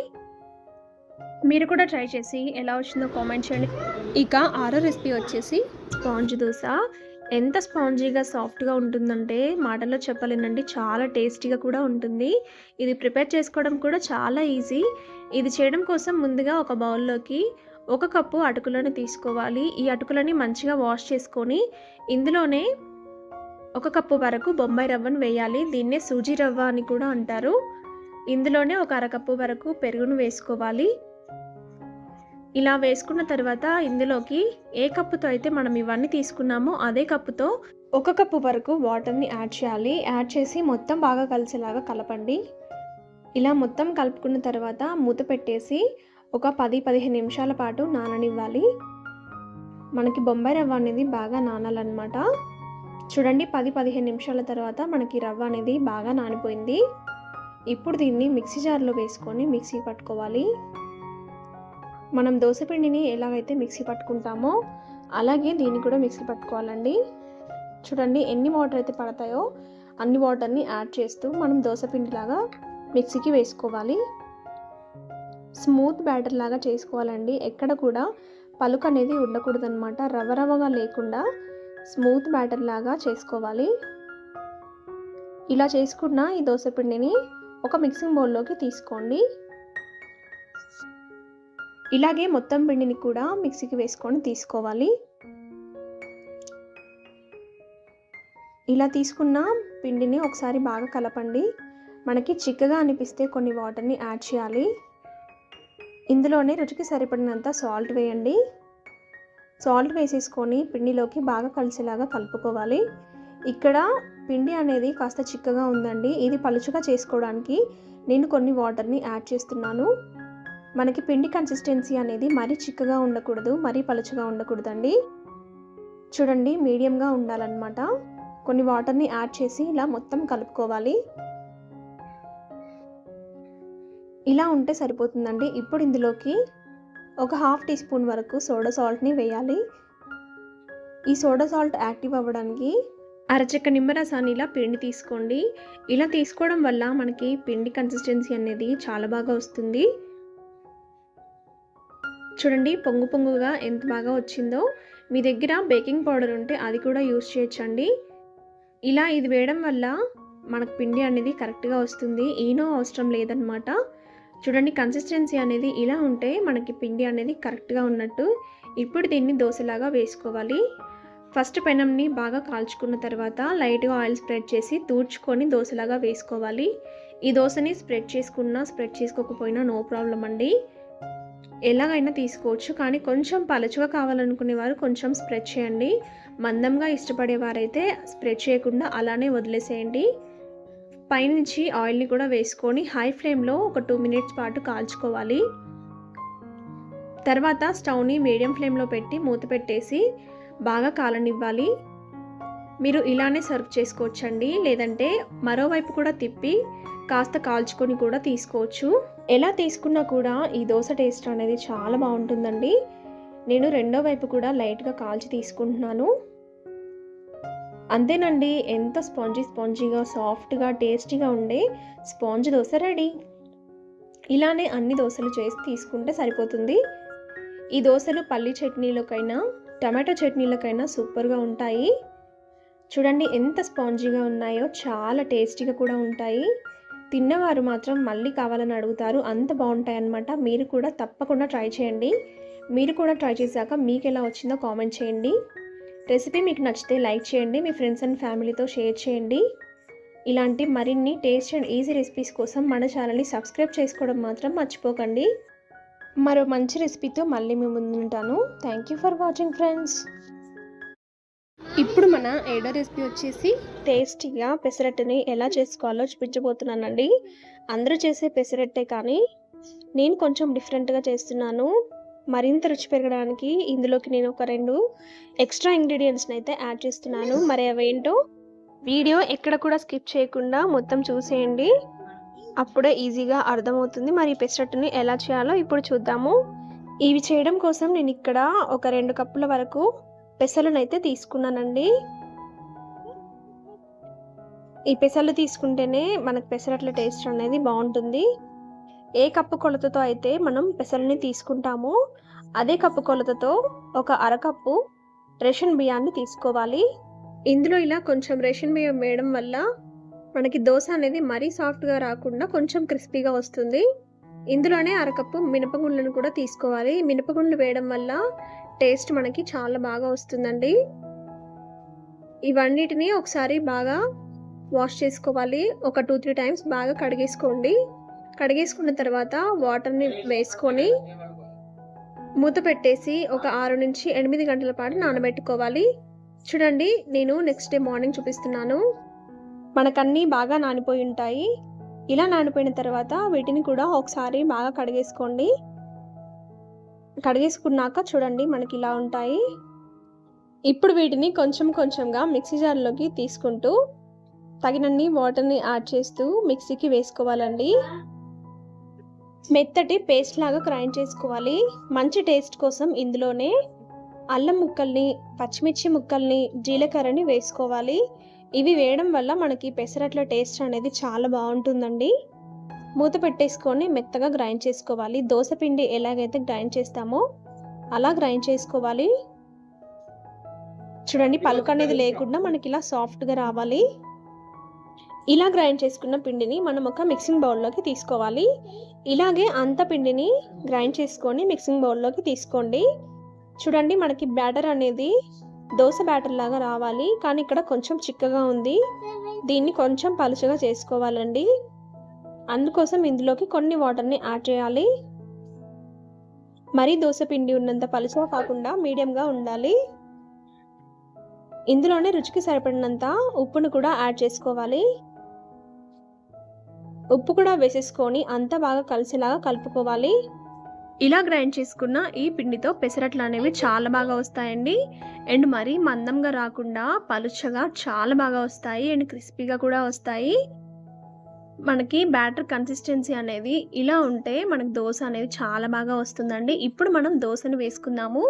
మీరు కూడా ట్రై చేసి ఎలా వచ్చిందో కామెంట్ చేయండి. ఇక ఆరో రెసిపీ వచ్చేసి స్పాంజ్ దోస. ఎంత స్పాంజీగా, సాఫ్ట్‌గా ఉంటుందంటే మాటల్లో చెప్పలేనండి. చాలా టేస్టీగా కూడా ఉంటుంది. ఇది ప్రిపేర్ చేసుకోవడం కూడా చాలా ఈజీ. ఇది చేయడం కోసం ముందుగా ఒక బౌల్‌లోకి 1 కప్పు అటుకులను తీసుకోవాలి. ఈ అటుకులని మంచిగా వాష్ చేసుకొని ఇందులోనే 1 కప్పు వరకు బొంబాయి రవ్వను వేయాలి. దీన్నే సూజీ రవ్వ అని కూడా అంటారు. ఇందులోనే ఒక అరకప్పు వరకు పెరుగును వేసుకోవాలి. ఇలా వేసుకున్న తర్వాత ఇందులోకి ఏ కప్పుతో అయితే మనం ఇవన్నీ తీసుకున్నామో అదే కప్పుతో 1 కప్పు వరకు వాటర్‌ని యాడ్ చేయాలి. యాడ్ చేసి మొత్తం బాగా కలిసేలాగా కలపండి. ఇలా మొత్తం కలుపుకున్న తర్వాత మూత పెట్టేసి ఒక 10-15 నిమిషాల పాటు నాననివ్వాలి. మనకి బొంబాయి రవ్వ అనేది బాగా నానాలన్నమాట. చూడండి 10-15 నిమిషాల తర్వాత మనకి రవ్వ అనేది బాగా నానిపోయింది. ఇప్పుడు దీన్ని మిక్సీ జార్‌లో వేసుకొని మిక్సీ పట్టుకోవాలి. మనం దోస పిండిని ఎలాగైతే మిక్సీ పట్టుకుంటామో అలాగే దీన్ని కూడా మిక్సీ పట్టుకోవాలండి. చూడండి ఎన్ని వాటర్ అయితే పడతాయో అన్ని వాటర్‌ని యాడ్ చేస్తూ మనం దోస పిండిలాగా మిక్సీకి వేసుకోవాలి. స్మూత్ బ్యాటర్ లాగా చేసుకోవాలండి. ఎక్కడ కూడా పలుకు అనేది ఉండకూడదనమాట. రవ్వ రవ్వగా లేకుండా స్మూత్ బ్యాటర్ లాగా చేసుకోవాలి. ఇలా చేసుకున్న ఈ దోస పిండిని ఒక మిక్సింగ్ బౌల్‌లోకి తీసుకోండి. ఇలాగే మొత్తం పిండిని కూడా మిక్సీకి వేసుకొని తీసుకోవాలి. ఇలా తీసుకున్న పిండిని ఒకసారి బాగా కలపండి. మనకి చిక్కగా అనిపిస్తే కొన్ని వాటర్‌ని యాడ్ చేయాలి. ఇందులోనే రుచికి సరిపడినంత సాల్ట్ వేయండి. సాల్ట్ వేసేసుకొని పిండిలోకి బాగా కలిసేలాగా కలుపుకోవాలి. ఇక్కడ పిండి అనేది కాస్త చిక్కగా ఉందండి. ఇది పలుచగా చేసుకోవడానికి నేను కొన్ని వాటర్‌ని యాడ్ చేస్తున్నాను. మనకి పిండి కన్సిస్టెన్సీ అనేది మరీ చిక్కగా ఉండకూడదు, మరీ పలుచగా ఉండకూడదండి. చూడండి మీడియంగా ఉండాలన్నమాట. కొన్ని వాటర్‌ని యాడ్ చేసి ఇలా మొత్తం కలుపుకోవాలి. ఇలా ఉంటే సరిపోతుందండి. ఇప్పుడు ఇందులోకి ఒక హాఫ్ టీ స్పూన్ వరకు సోడా సాల్ట్‌ని వేయాలి. ఈ సోడా సాల్ట్ యాక్టివ్ అవ్వడానికి అరచెక్క నిమ్మరసాన్ని ఇలా పిండి తీసుకోండి. ఇలా తీసుకోవడం వల్ల మనకి పిండి కన్సిస్టెన్సీ అనేది చాలా బాగా వస్తుంది. చూడండి పొంగుగా ఎంత బాగా వచ్చిందో. మీ దగ్గర బేకింగ్ పౌడర్ ఉంటే అది కూడా యూజ్ చేయొచ్చండి. ఇలా ఇది వేయడం వల్ల మనకు పిండి అనేది కరెక్ట్‌గా వస్తుంది. ఈనో అవసరం లేదనమాట. చూడండి కన్సిస్టెన్సీ అనేది ఇలా ఉంటే మనకి పిండి అనేది కరెక్ట్‌గా ఉన్నట్టు. ఇప్పుడు దీన్ని దోసలాగా వేసుకోవాలి. ఫస్ట్ పెనంని బాగా కాల్చుకున్న తర్వాత లైట్‌గా ఆయిల్ స్ప్రెడ్ చేసి తూర్చుకొని దోసలాగా వేసుకోవాలి. ఈ దోసని స్ప్రెడ్ చేసుకున్నా, స్ప్రెడ్ చేసుకోకపోయినా నో ప్రాబ్లమ్ అండి. ఎలాగైనా తీసుకోవచ్చు. కానీ కొంచెం పలుచగా కావాలనుకునేవారు కొంచెం స్ప్రెడ్ చేయండి. మందంగా ఇష్టపడేవారైతే స్ప్రెడ్ చేయకుండా అలానే వదిలేసేయండి. పైనుంచి ఆయిల్‌ని కూడా వేసుకొని హై ఫ్లేమ్‌లో ఒక 2 మినిట్స్ పాటు కాల్చుకోవాలి. తర్వాత స్టవ్‌ని మీడియం ఫ్లేమ్‌లో పెట్టి మూత పెట్టేసి బాగా కాలనివ్వాలి. మీరు ఇలానే సర్వ్ చేసుకోవచ్చండి. లేదంటే మరోవైపు కూడా తిప్పి కాస్త కాల్చుకొని కూడా తీసుకోవచ్చు. ఎలా తీసుకున్నా కూడా ఈ దోస టేస్ట్ అనేది చాలా బాగుంటుందండి. నేను రెండో వైపు కూడా లైట్‌గా కాల్చి తీసుకుంటున్నాను. అంతేనండి. ఎంత స్పాంజీగా, సాఫ్ట్‌గా, టేస్టీగా ఉండే స్పాంజ్ దోస రెడీ. ఇలానే అన్ని దోసలు చేసి తీసుకుంటే సరిపోతుంది. ఈ దోసలు పల్లి చట్నీలోకైనా, టమాటో చట్నీలోకైనా సూపర్‌గా ఉంటాయి. చూడండి ఎంత స్పాంజీగా ఉన్నాయో, చాలా టేస్టీగా కూడా ఉంటాయి. తిన్నవారు మాత్రం మళ్ళీ కావాలని అడుగుతారు. అంత బాగుంటాయన్నమాట. మీరు కూడా తప్పకుండా ట్రై చేయండి. మీరు కూడా ట్రై చేశాక మీకు ఎలా వచ్చిందో కామెంట్ చేయండి. రెసిపీ మీకు నచ్చితే లైక్ చేయండి. మీ ఫ్రెండ్స్ అండ్ ఫ్యామిలీతో షేర్ చేయండి. ఇలాంటి మరిన్ని టేస్ట్ అండ్ ఈజీ రెసిపీస్ కోసం మన ఛానల్ని సబ్స్క్రైబ్ చేసుకోవడం మాత్రం మర్చిపోకండి. మరో మంచి రెసిపీతో మళ్ళీ మీ ముందుంటాను. Thank you for watching friends. ఇప్పుడు మన ఏడో రెసిపీ వచ్చేసి టేస్టీగా పెసరట్టుని ఎలా చేసుకోవాలో చూపించబోతున్నానండి. అందరూ చేసే పెసరట్టే కానీ నేను కొంచెం డిఫరెంట్‌గా చేస్తున్నాను. మరింత రుచి పెరగడానికి ఇందులోకి నేను ఒక 2 ఎక్స్‌ట్రా ఇంగ్రీడియెంట్స్‌నైతే యాడ్ చేస్తున్నాను. మరి అవేంటో వీడియో ఎక్కడ కూడా స్కిప్ చేయకుండా మొత్తం చూసేయండి. అప్పుడే ఈజీగా అర్థమవుతుంది. మరి ఈ పెసరట్టుని ఎలా చేయాలో ఇప్పుడు చూద్దాము. ఇవి చేయడం కోసం నేనిక్కడ ఒక 2 కప్పుల వరకు పెసలనైతే తీసుకున్నానండి. ఈ పెసలు తీసుకుంటేనే మనకు పెసరట్ల టేస్ట్ అనేది బావుంటుంది. ఏ కప్పు కొలతతో అయితే మనం పెసలని తీసుకుంటామో అదే కప్పు కొలతతో ఒక అరకప్పు రేషన్ బియ్యాన్ని తీసుకోవాలి. ఇందులో ఇలా కొంచెం రేషన్ బియ్యం వేయడం వల్ల మనకి దోస అనేది మరీ సాఫ్ట్‌గా రాకుండా కొంచెం క్రిస్పీగా వస్తుంది. ఇందులోనే అరకప్పు మినపగుండ్లను కూడా తీసుకోవాలి. మినపగుండ్లు వేయడం వల్ల టేస్ట్ మనకి చాలా బాగా వస్తుందండి. ఇవన్నిటిని ఒకసారి బాగా వాష్ చేసుకోవాలి. ఒక 2, 3 టైమ్స్ బాగా కడిగేసుకోండి. కడిగేసుకున్న తర్వాత వాటర్‌ని వేసుకొని మూత పెట్టేసి ఒక 6-8 గంటల పాటు నానబెట్టుకోవాలి. చూడండి నేను నెక్స్ట్ డే మార్నింగ్ చూపిస్తున్నాను. మనకన్నీ బాగా నానిపోయి ఉంటాయి. ఇలా నానిపోయిన తర్వాత వీటిని కూడా ఒకసారి బాగా కడిగేసుకోండి. కడిగేసుకున్నాక చూడండి మనకి ఇలా ఉంటాయి. ఇప్పుడు వీటిని కొంచెం కొంచెంగా మిక్సీ జార్‌లోకి తీసుకుంటూ తగినన్ని వాటర్‌ని యాడ్ చేస్తూ మిక్సీకి వేసుకోవాలండి. మెత్తటి పేస్ట్ లాగా గ్రైండ్ చేసుకోవాలి. మంచి టేస్ట్ కోసం ఇందులోనే అల్లం ముక్కల్ని, పచ్చిమిర్చి ముక్కల్ని, జీలకర్రని వేసుకోవాలి. ఇవి వేయడం వల్ల మనకి పెసరట్ల టేస్ట్ అనేది చాలా బావుంటుందండి. మూత పెట్టేసుకొని మెత్తగా గ్రైండ్ చేసుకోవాలి. దోస పిండి ఎలాగైతే గ్రైండ్ చేస్తామో అలా గ్రైండ్ చేసుకోవాలి. చూడండి పలుకు అనేది లేకుండా మనకిలా సాఫ్ట్‌గా రావాలి. ఇలా గ్రైండ్ చేసుకున్న పిండిని మనం ఒక మిక్సింగ్ బౌల్‌లోకి తీసుకోవాలి. ఇలాగే అంత పిండిని గ్రైండ్ చేసుకొని మిక్సింగ్ బౌల్‌లోకి తీసుకోండి. చూడండి మనకి బ్యాటర్ అనేది దోస బ్యాటర్ లాగా రావాలి. కానీ ఇక్కడ కొంచెం చిక్కగా ఉంది. దీన్ని కొంచెం పలుచగా చేసుకోవాలండి. అందుకోసం ఇందులోకి కొన్ని వాటర్‌ని యాడ్ చేయాలి. మరీ దోస పిండి ఉన్నంత పలుచగా కాకుండా మీడియంగా ఉండాలి. ఇందులోనే రుచికి సరిపడినంత ఉప్పును కూడా యాడ్ చేసుకోవాలి. ఉప్పు కూడా వేసేసుకొని అంతా బాగా కలిసేలాగా కలుపుకోవాలి. ఇలా గ్రైండ్ చేసుకున్న ఈ పిండితో పెసరట్లు అనేవి చాలా బాగా వస్తాయండి. అండ్ మరీ మందంగా రాకుండా పలుచగా చాలా బాగా వస్తాయి. అండ్ క్రిస్పీగా కూడా వస్తాయి. మనకి బ్యాటర్ కన్సిస్టెన్సీ అనేది ఇలా ఉంటే మనకు దోస అనేది చాలా బాగా వస్తుందండి. ఇప్పుడు మనం దోసని వేసుకుందాము.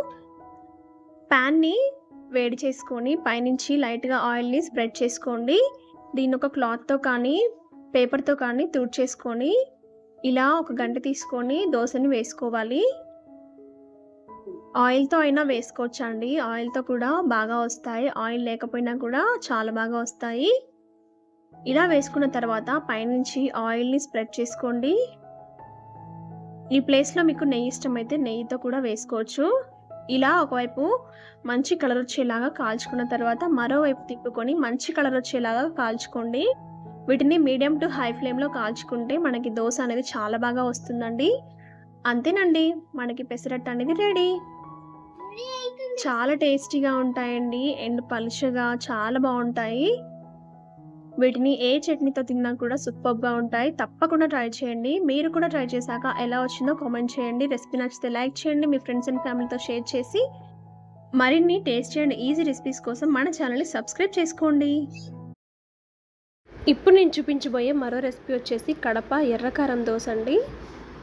ప్యాన్‌ని వేడి చేసుకొని పైనుంచి లైట్‌గా ఆయిల్‌ని స్ప్రెడ్ చేసుకోండి. దీన్ని ఒక క్లాత్‌తో కానీ పేపర్‌తో కానీ తుడిచేసుకొని ఇలా ఒక గంటె తీసుకొని దోసని వేసుకోవాలి. ఆయిల్‌తో అయినా వేసుకోవచ్చండి. ఆయిల్‌తో కూడా బాగా వస్తాయి. ఆయిల్ లేకపోయినా కూడా చాలా బాగా వస్తాయి. ఇలా వేసుకున్న తర్వాత పైనుంచి ఆయిల్‌ని స్ప్రెడ్ చేసుకోండి. ఈ ప్లేస్‌లో మీకు నెయ్యి ఇష్టమైతే నెయ్యితో కూడా వేసుకోవచ్చు. ఇలా ఒకవైపు మంచి కలర్ వచ్చేలాగా కాల్చుకున్న తర్వాత మరోవైపు తిప్పుకొని మంచి కలర్ వచ్చేలాగా కాల్చుకోండి. వీటిని మీడియం టు హై ఫ్లేమ్‌లో కాల్చుకుంటే మనకి దోస అనేది చాలా బాగా వస్తుందండి. అంతేనండి మనకి పెసరట్టు అనేది రెడీ. చాలా టేస్టీగా ఉంటాయండి. అండ్ పలుచగా చాలా బావుంటాయి. వీటిని ఏ చట్నీతో తిన్నా కూడా సూపర్‌గా ఉంటాయి. తప్పకుండా ట్రై చేయండి. మీరు కూడా ట్రై చేశాక ఎలా వచ్చిందో కామెంట్ చేయండి. రెసిపీ నచ్చితే లైక్ చేయండి. మీ ఫ్రెండ్స్ అండ్ ఫ్యామిలీతో షేర్ చేసి మరిన్ని టేస్టీ అండ్ ఈజీ రెసిపీస్ కోసం మన ఛానల్‌ని సబ్స్క్రైబ్ చేసుకోండి. ఇప్పుడు నేను చూపించబోయే మరో రెసిపీ వచ్చేసి కడప ఎర్రకారం దోస అండి.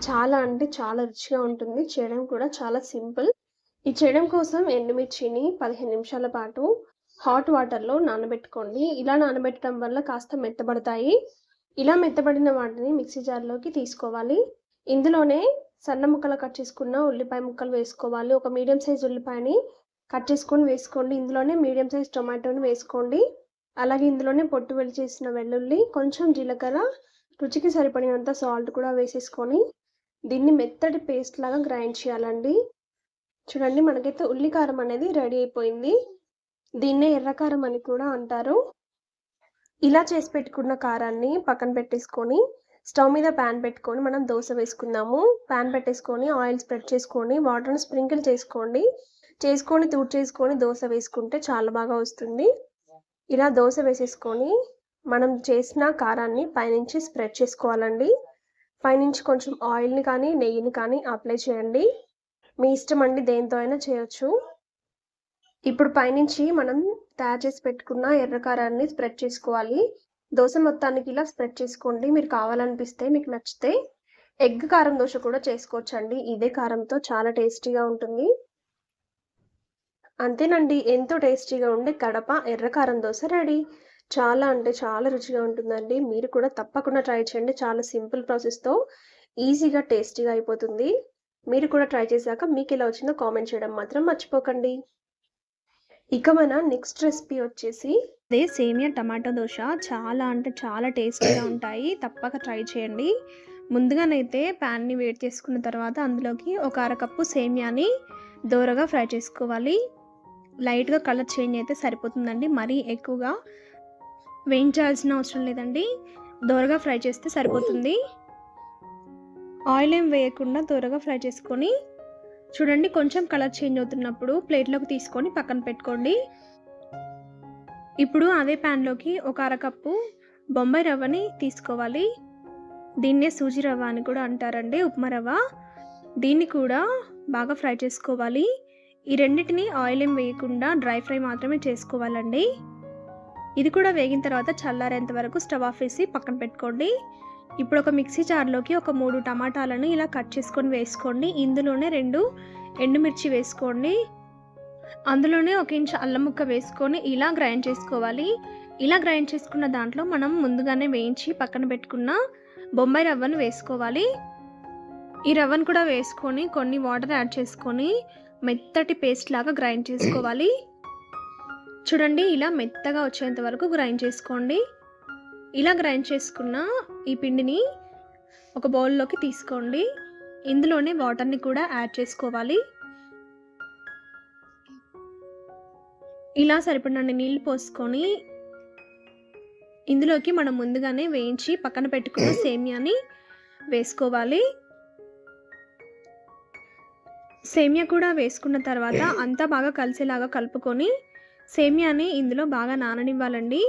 చాలా అంటే చాలా రుచిగా ఉంటుంది. చేయడం కూడా చాలా సింపుల్. ఇది చేయడం కోసం ఎండుమిర్చిని 15 నిమిషాల పాటు హాట్ వాటర్‌లో నానబెట్టుకోండి. ఇలా నానబెట్టడం వల్ల కాస్త మెత్తబడతాయి. ఇలా మెత్తబడిన వాటిని మిక్సీ జార్‌లోకి తీసుకోవాలి. ఇందులోనే సన్న ముక్కలు కట్ చేసుకున్న ఉల్లిపాయ ముక్కలు వేసుకోవాలి. ఒక మీడియం సైజ్ ఉల్లిపాయని కట్ చేసుకొని వేసుకోండి. ఇందులోనే మీడియం సైజ్ టొమాటోని వేసుకోండి. అలాగే ఇందులోనే పొట్టు చేసిన వెల్లుల్లి, కొంచెం జీలకర్ర, రుచికి సరిపడినంత సాల్ట్ కూడా వేసేసుకొని దీన్ని మెత్తటి పేస్ట్ లాగా గ్రైండ్ చేయాలండి. చూడండి మనకైతే ఉల్లి కారం అనేది రెడీ అయిపోయింది. దీన్నే ఎర్రకారం అని కూడా అంటారు. ఇలా చేసి పెట్టుకున్న కారాన్ని పక్కన పెట్టేసుకొని స్టవ్ మీద ప్యాన్ పెట్టుకొని మనం దోస వేసుకుందాము. ప్యాన్ పెట్టేసుకొని ఆయిల్ స్ప్రెడ్ చేసుకొని వాటర్‌ని స్ప్రింకిల్ చేసుకోండి. తుడిచేసుకొని దోస వేసుకుంటే చాలా బాగా వస్తుంది. ఇలా దోస వేసేసుకొని మనం చేసిన కారాన్ని పైనుంచి స్ప్రెడ్ చేసుకోవాలండి. పైనుంచి కొంచెం ఆయిల్‌ని కానీ, నెయ్యిని కానీ అప్లై చేయండి. మీ ఇష్టం అండి, దేనితో అయినా చేయొచ్చు. ఇప్పుడు పైనుంచి మనం తయారు చేసి పెట్టుకున్న ఎర్ర కారాన్ని స్ప్రెడ్ చేసుకోవాలి. దోస మొత్తానికి ఇలా స్ప్రెడ్ చేసుకోండి. మీరు కావాలనిపిస్తే, మీకు నచ్చితే ఎగ్ కారం దోస కూడా చేసుకోవచ్చండి. ఇదే కారంతో చాలా టేస్టీగా ఉంటుంది. అంతేనండి. ఎంతో టేస్టీగా ఉండే కడప ఎర్ర కారం దోస రెడీ. చాలా అంటే చాలా రుచిగా ఉంటుందండి. మీరు కూడా తప్పకుండా ట్రై చేయండి. చాలా సింపుల్ ప్రాసెస్‌తో ఈజీగా, టేస్టీగా అయిపోతుంది. మీరు కూడా ట్రై చేశాక మీకెలా వచ్చిందో కామెంట్ చేయడం మాత్రం మర్చిపోకండి. ఇక మన నెక్స్ట్ రెసిపీ వచ్చేసి అదే సేమియా టమాటో దోస. చాలా అంటే చాలా టేస్టీగా ఉంటాయి. తప్పక ట్రై చేయండి. ముందుగానైతే ప్యాన్‌ని వేడి చేసుకున్న తర్వాత అందులోకి ఒక అరకప్పు సేమియాని దోరగా ఫ్రై చేసుకోవాలి. లైట్‌గా కలర్ చేంజ్ అయితే సరిపోతుందండి. మరీ ఎక్కువగా వేయించాల్సిన అవసరం లేదండి. దోరగా ఫ్రై చేస్తే సరిపోతుంది. ఆయిల్ ఏం వేయకుండా దోరగా ఫ్రై చేసుకొని చూడండి, కొంచెం కలర్ చేంజ్ అవుతున్నప్పుడు ప్లేట్‌లోకి తీసుకొని పక్కన పెట్టుకోండి. ఇప్పుడు అదే ప్యాన్‌లోకి ఒక అరకప్పు బొంబాయి రవ్వని తీసుకోవాలి. దీన్నే సూజీ రవ్వ అని కూడా అంటారండి, ఉప్మా రవ్వ. దీన్ని కూడా బాగా ఫ్రై చేసుకోవాలి. ఈ రెండిటిని ఆయిల్ ఏం వేయకుండా డ్రై ఫ్రై మాత్రమే చేసుకోవాలండి. ఇది కూడా వేగిన తర్వాత చల్లారేంత వరకు స్టవ్ ఆఫ్ చేసి పక్కన పెట్టుకోండి. ఇప్పుడు ఒక మిక్సీ జార్‌లోకి ఒక 3 టమాటాలను ఇలా కట్ చేసుకొని వేసుకోండి. ఇందులోనే 2 ఎండుమిర్చి వేసుకోండి. అందులోనే 1 ఇంచు అల్లం ముక్క వేసుకొని ఇలా గ్రైండ్ చేసుకోవాలి. ఇలా గ్రైండ్ చేసుకున్న దాంట్లో మనం ముందుగానే వేయించి పక్కన పెట్టుకున్న బొంబాయి రవ్వను వేసుకోవాలి. ఈ రవ్వను కూడా వేసుకొని కొన్ని వాటర్ యాడ్ చేసుకొని మెత్తటి పేస్ట్ లాగా గ్రైండ్ చేసుకోవాలి. చూడండి, ఇలా మెత్తగా వచ్చేంత వరకు గ్రైండ్ చేసుకోండి. ఇలా గ్రైండ్ చేసుకున్న ఈ పిండిని ఒక బౌల్‌లోకి తీసుకోండి. ఇందులోనే వాటర్‌ని కూడా యాడ్ చేసుకోవాలి. ఇలా సరిపడినన్ని నీళ్లు పోసుకొని ఇందులోకి మనం ముందుగానే వేయించి పక్కన పెట్టుకున్న సేమియాని వేసుకోవాలి. సేమియా కూడా వేసుకున్న తర్వాత అంతా బాగా కలిసేలాగా కలుపుకొని సేమియాని ఇందులో బాగా నాననివ్వాలండి.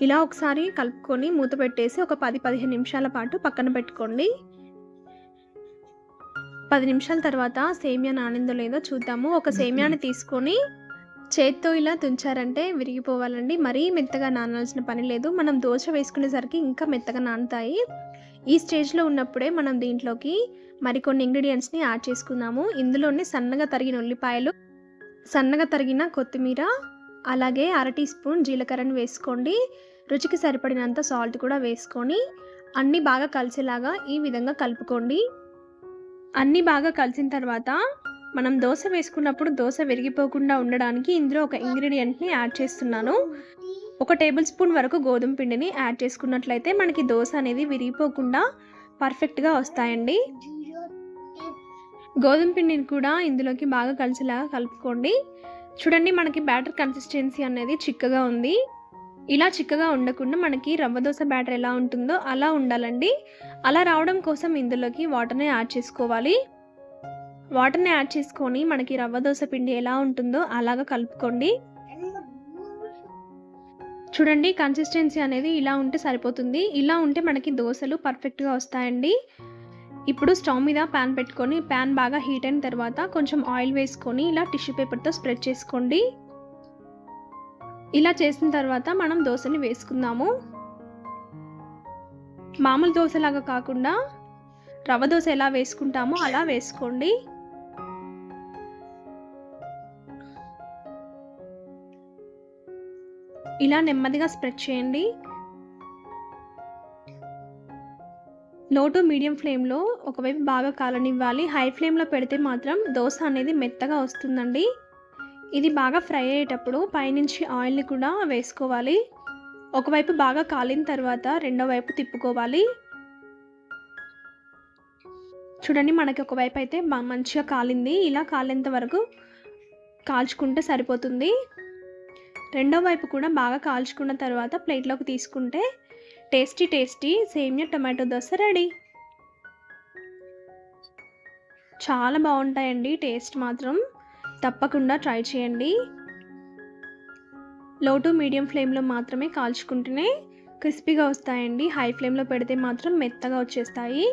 ఇలా ఒకసారి కలుపుకొని మూత పెట్టేసి ఒక 10-15 నిమిషాల పాటు పక్కన పెట్టుకోండి. 10 నిమిషాల తర్వాత సేమియా నానిందో లేదో చూద్దాము. ఒక సేమియాని తీసుకొని చేత్తో ఇలా తుంచారంటే విరిగిపోవాలండి. మరీ మెత్తగా నానాల్సిన పని లేదు. మనం దోస వేసుకునేసరికి ఇంకా మెత్తగా నానుతాయి. ఈ స్టేజ్‌లో ఉన్నప్పుడే మనం దీంట్లోకి మరికొన్ని ఇంగ్రీడియెంట్స్‌ని యాడ్ చేసుకుందాము. ఇందులోనే సన్నగా తరిగిన ఉల్లిపాయలు, సన్నగా తరిగిన కొత్తిమీర, అలాగే అర టీ స్పూన్ జీలకర్రని వేసుకోండి. రుచికి సరిపడినంత సాల్ట్ కూడా వేసుకొని అన్నీ బాగా కలిసేలాగా ఈ విధంగా కలుపుకోండి. అన్నీ బాగా కలిసిన తర్వాత మనం దోస వేసుకున్నప్పుడు దోస విరిగిపోకుండా ఉండడానికి ఇందులో ఒక ఇంగ్రీడియెంట్‌ని యాడ్ చేస్తున్నాను. 1 టేబుల్ స్పూన్ వరకు గోధుమ పిండిని యాడ్ చేసుకున్నట్లయితే మనకి దోస అనేది విరిగిపోకుండా పర్ఫెక్ట్‌గా వస్తాయండి. గోధుమ పిండిని కూడా ఇందులోకి బాగా కలిసేలాగా కలుపుకోండి. చూడండి, మనకి బ్యాటర్ కన్సిస్టెన్సీ అనేది చిక్కగా ఉంది. ఇలా చిక్కగా ఉండకుండా మనకి రవ్వ దోస బ్యాటర్ ఎలా ఉంటుందో అలా ఉండాలండి. అలా రావడం కోసం ఇందులోకి వాటర్‌ని యాడ్ చేసుకోవాలి. వాటర్‌ని యాడ్ చేసుకొని మనకి రవ్వ దోస పిండి ఎలా ఉంటుందో అలాగా కలుపుకోండి. చూడండి, కన్సిస్టెన్సీ అనేది ఇలా ఉంటే సరిపోతుంది. ఇలా ఉంటే మనకి దోసలు పర్ఫెక్ట్‌గా వస్తాయండి. ఇప్పుడు స్టవ్ మీద పాన్ పెట్టుకొని పాన్ బాగా హీట్ అయిన తర్వాత కొంచెం ఆయిల్ వేసుకొని ఇలా టిష్యూ పేపర్‌తో స్ప్రెడ్ చేసుకోండి. ఇలా చేసిన తర్వాత మనం దోసని వేసుకుందాము. మామూలు దోసలాగా కాకుండా రవ్వ దోస ఎలా వేసుకుంటామో అలా వేసుకోండి. ఇలా నెమ్మదిగా స్ప్రెడ్ చేయండి. లో టు మీడియం ఫ్లేమ్‌లో ఒకవైపు బాగా కాలనివ్వాలి. హై ఫ్లేమ్‌లో పెడితే మాత్రం దోస అనేది మెత్తగా వస్తుందండి. ఇది బాగా ఫ్రై అయ్యేటప్పుడు పైనుంచి ఆయిల్‌ని కూడా వేసుకోవాలి. ఒకవైపు బాగా కాలిన తర్వాత రెండో వైపు తిప్పుకోవాలి. చూడండి, మనకి ఒకవైపు అయితే మంచిగా కాలింది. ఇలా కాలేంత వరకు కాల్చుకుంటే సరిపోతుంది. రెండో వైపు కూడా బాగా కాల్చుకున్న తర్వాత ప్లేట్‌లోకి తీసుకుంటే టేస్టీ సేమియా టమాటో దోస రెడీ. చాలా బాగుంటాయండి. టేస్ట్ మాత్రం తప్పకుండా ట్రై చేయండి. లో టు మీడియం ఫ్లేమ్‌లో మాత్రమే కాల్చుకుంటేనే క్రిస్పీగా వస్తాయండి. హై ఫ్లేమ్లో పెడితే మాత్రం మెత్తగా వచ్చేస్తాయి.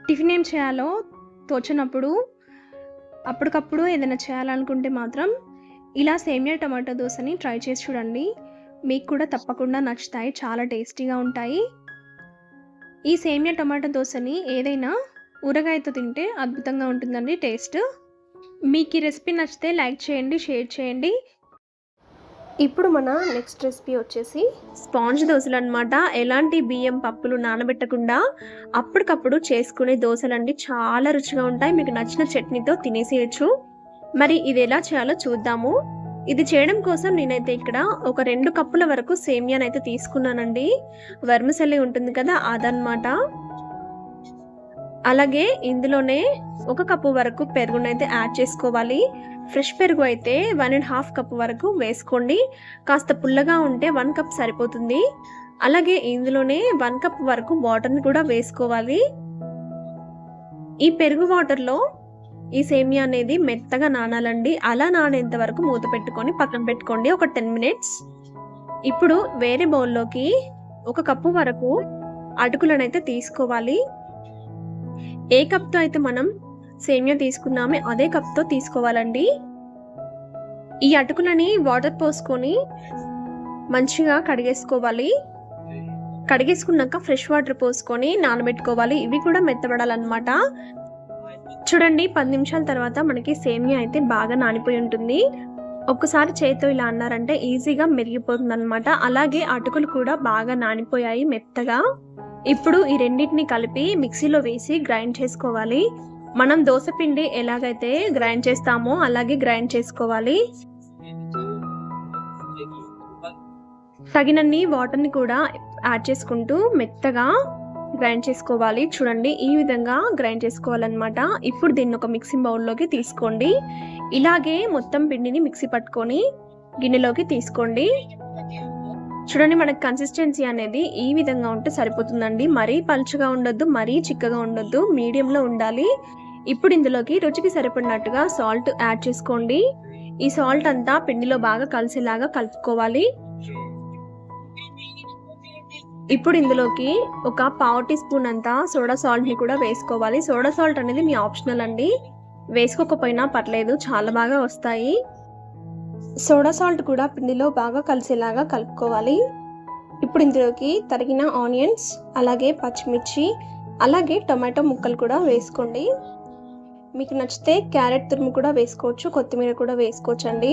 టిఫిన్ ఏం చేయాలో తోచనప్పుడు అప్పటికప్పుడు ఏదైనా చేయాలనుకుంటే మాత్రం ఇలా సేమియా టమాటా దోశని ట్రై చేసి చూడండి. మీకు కూడా తప్పకుండా నచ్చుతాయి. చాలా టేస్టీగా ఉంటాయి. ఈ సేమియా టమాటా దోశని ఏదైనా ఊరగాయతో తింటే అద్భుతంగా ఉంటుందండి టేస్ట్. మీకు ఈ రెసిపీ నచ్చితే లైక్ చేయండి, షేర్ చేయండి. ఇప్పుడు మన నెక్స్ట్ రెసిపీ వచ్చేసి స్పాంజ్ దోశలు అనమాట. ఎలాంటి బియ్యం పప్పులు నానబెట్టకుండా అప్పటికప్పుడు చేసుకునే దోశలండి. చాలా రుచిగా ఉంటాయి. మీకు నచ్చిన చట్నీతో తినేసేయచ్చు. మరి ఇది ఎలా చేయాలో చూద్దాము. ఇది చేయడం కోసం నేనైతే ఇక్కడ ఒక 2 కప్పుల వరకు సేమియానైతే తీసుకున్నానండి. వర్మిసెల్లి ఉంటుంది కదా, అదనమాట. అలాగే ఇందులోనే 1 కప్పు వరకు పెరుగునైతే యాడ్ చేసుకోవాలి. ఫ్రెష్ పెరుగు అయితే 1.5 కప్పు వరకు వేసుకోండి. కాస్త పుల్లగా ఉంటే 1 కప్ సరిపోతుంది. అలాగే ఇందులోనే 1 కప్ వరకు వాటర్ని కూడా వేసుకోవాలి. ఈ పెరుగు వాటర్లో ఈ సేమియా అనేది మెత్తగా నానాలండి. అలా నానేంత వరకు మూత పెట్టుకొని పక్కన పెట్టుకోండి ఒక 10 మినిట్స్. ఇప్పుడు వేరే బౌల్లోకి 1 కప్పు వరకు అటుకులనైతే తీసుకోవాలి. ఏ కప్తో అయితే మనం సేమియా తీసుకున్నామే అదే కప్తో తీసుకోవాలండి. ఈ అటుకులని వాటర్ పోసుకొని మంచిగా కడిగేసుకోవాలి. కడిగేసుకున్నాక ఫ్రెష్ వాటర్ పోసుకొని నానబెట్టుకోవాలి. ఇవి కూడా మెత్తబడాలన్నమాట. చూడండి, 10 నిమిషాల తర్వాత మనకి సేమియా అయితే బాగా నానిపోయి ఉంటుంది. ఒక్కసారి చేతితో ఇలా అన్నారంటే ఈజీగా మెరిగిపోతుంది అనమాట. అలాగే అటుకులు కూడా బాగా నానిపోయాయి మెత్తగా. ఇప్పుడు ఈ రెండింటిని కలిపి మిక్సీలో వేసి గ్రైండ్ చేసుకోవాలి. మనం దోశ పిండి ఎలాగైతే గ్రైండ్ చేస్తామో అలాగే గ్రైండ్ చేసుకోవాలి. తగినన్ని వాటర్ని కూడా యాడ్ చేసుకుంటూ మెత్తగా గ్రైండ్ చేసుకోవాలి. చూడండి, ఈ విధంగా గ్రైండ్ చేసుకోవాలన్నమాట. ఇప్పుడు దీన్ని ఒక మిక్సింగ్ బౌల్లోకి తీసుకోండి. ఇలాగే మొత్తం పిండిని మిక్సీ పట్టుకొని గిన్నెలోకి తీసుకోండి. చూడండి, మనకి కన్సిస్టెన్సీ అనేది ఈ విధంగా ఉంటే సరిపోతుందండి. మరీ పలుచగా ఉండొద్దు, మరీ చిక్కగా ఉండొద్దు, మీడియంలో ఉండాలి. ఇప్పుడు ఇందులోకి రుచికి సరిపడినట్టుగా సాల్ట్ యాడ్ చేసుకోండి. ఈ సాల్ట్ అంతా పిండిలో బాగా కలిసేలాగా కలుపుకోవాలి. ఇప్పుడు ఇందులోకి ఒక 1/2 టీ స్పూన్ అంతా సోడా సాల్ట్ని కూడా వేసుకోవాలి. సోడా సాల్ట్ అనేది మీ ఆప్షనల్ అండి. వేసుకోకపోయినా పర్లేదు, చాలా బాగా వస్తాయి. సోడా సాల్ట్ కూడా పిండిలో బాగా కలిసేలాగా కలుపుకోవాలి. ఇప్పుడు ఇందులోకి తరిగిన ఆనియన్స్, అలాగే పచ్చిమిర్చి, అలాగే టొమాటో ముక్కలు కూడా వేసుకోండి. మీకు నచ్చితే క్యారెట్ తురుము కూడా వేసుకోవచ్చు, కొత్తిమీర కూడా వేసుకోవచ్చు అండి.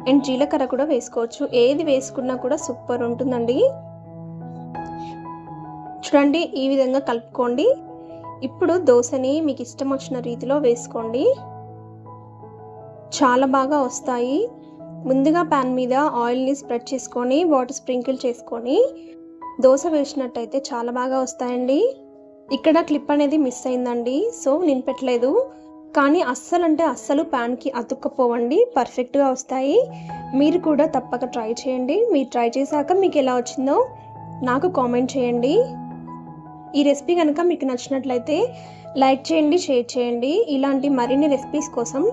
అండ్ జీలకర్ర కూడా వేసుకోవచ్చు. ఏది వేసుకున్నా కూడా సూపర్ ఉంటుందండి. చూడండి, ఈ విధంగా కలుపుకోండి. ఇప్పుడు దోశని మీకు ఇష్టం వచ్చిన రీతిలో వేసుకోండి. చాలా బాగా వస్తాయి. ముందుగా ప్యాన్ మీద ఆయిల్ని స్ప్రెడ్ చేసుకొని వాటర్ స్ప్రింకిల్ చేసుకొని దోశ వేసినట్టయితే చాలా బాగా వస్తాయండి. ఇక్కడ క్లిప్ అనేది మిస్ అయిందండి, సో నేను పెట్టలేదు. కానీ అస్సలు ప్యాన్కి అతుక్కపోవండి, పర్ఫెక్ట్గా వస్తాయి. మీరు కూడా తప్పక ట్రై చేయండి. మీరు ట్రై చేశాక మీకు ఎలా వచ్చిందో నాకు కామెంట్ చేయండి. ఈ రెసిపీ కనుక మీకు నచ్చినట్లయితే లైక్ చేయండి, షేర్ చేయండి. ఇలాంటి మరిన్ని రెసిపీస్ కోసం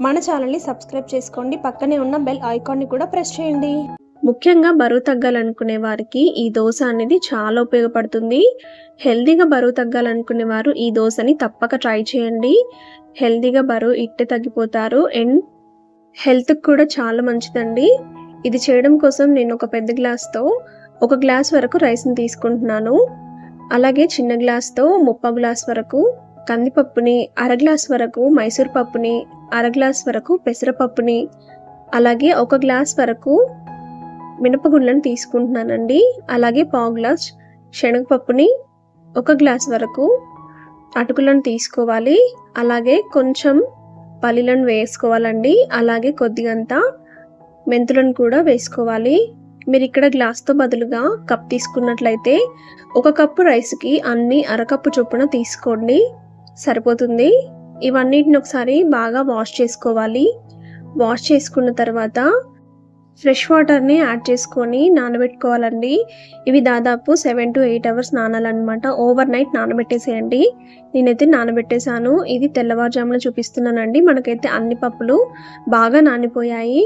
మన ఛానల్ని సబ్స్క్రైబ్ చేసుకోండి. పక్కనే ఉన్న బెల్ ఐకాన్ని కూడా ప్రెస్ చేయండి. ముఖ్యంగా బరువు తగ్గాలనుకునే వారికి ఈ దోశ అనేది చాలా ఉపయోగపడుతుంది. హెల్దీగా బరువు తగ్గాలనుకునే వారు ఈ దోశని తప్పక ట్రై చేయండి. హెల్దీగా బరువు ఇట్టే తగ్గిపోతారు. అండ్ హెల్త్కి కూడా చాలా మంచిదండి. ఇది చేయడం కోసం నేను ఒక పెద్ద గ్లాస్తో 1 గ్లాస్ వరకు రైస్ని తీసుకుంటున్నాను. అలాగే చిన్న గ్లాస్తో 1/2 గ్లాస్ వరకు కందిపప్పుని, 1/2 గ్లాస్ వరకు మైసూర్ పప్పుని, 1/2 గ్లాస్ వరకు పెసరపప్పుని, అలాగే 1 గ్లాస్ వరకు మినపగుళ్ళని తీసుకుంటున్నానండి. అలాగే 1/2 గ్లాస్ శనగపప్పుని, 1 గ్లాస్ వరకు అటుకులను తీసుకోవాలి. అలాగే కొంచెం పల్లీలను వేసుకోవాలండి. అలాగే కొద్దిగంత మెంతులను కూడా వేసుకోవాలి. మీరు ఇక్కడ గ్లాస్తో బదులుగా కప్ తీసుకున్నట్లయితే 1 కప్పు రైస్కి అన్ని 1/2 కప్పు చొప్పున తీసుకోండి, సరిపోతుంది. ఇవన్నిటిని ఒకసారి బాగా వాష్ చేసుకోవాలి. వాష్ చేసుకున్న తర్వాత ఫ్రెష్ వాటర్ని యాడ్ చేసుకొని నానబెట్టుకోవాలండి. ఇవి దాదాపు 7 to 8 అవర్స్ నానాలన్నమాట. ఓవర్ నైట్ నానబెట్టేసేయండి. నేనైతే నానబెట్టేశాను. ఇది తెల్లవారుజామున చూపిస్తున్నానండి. మనకైతే అన్ని పప్పులు బాగా నానిపోయాయి.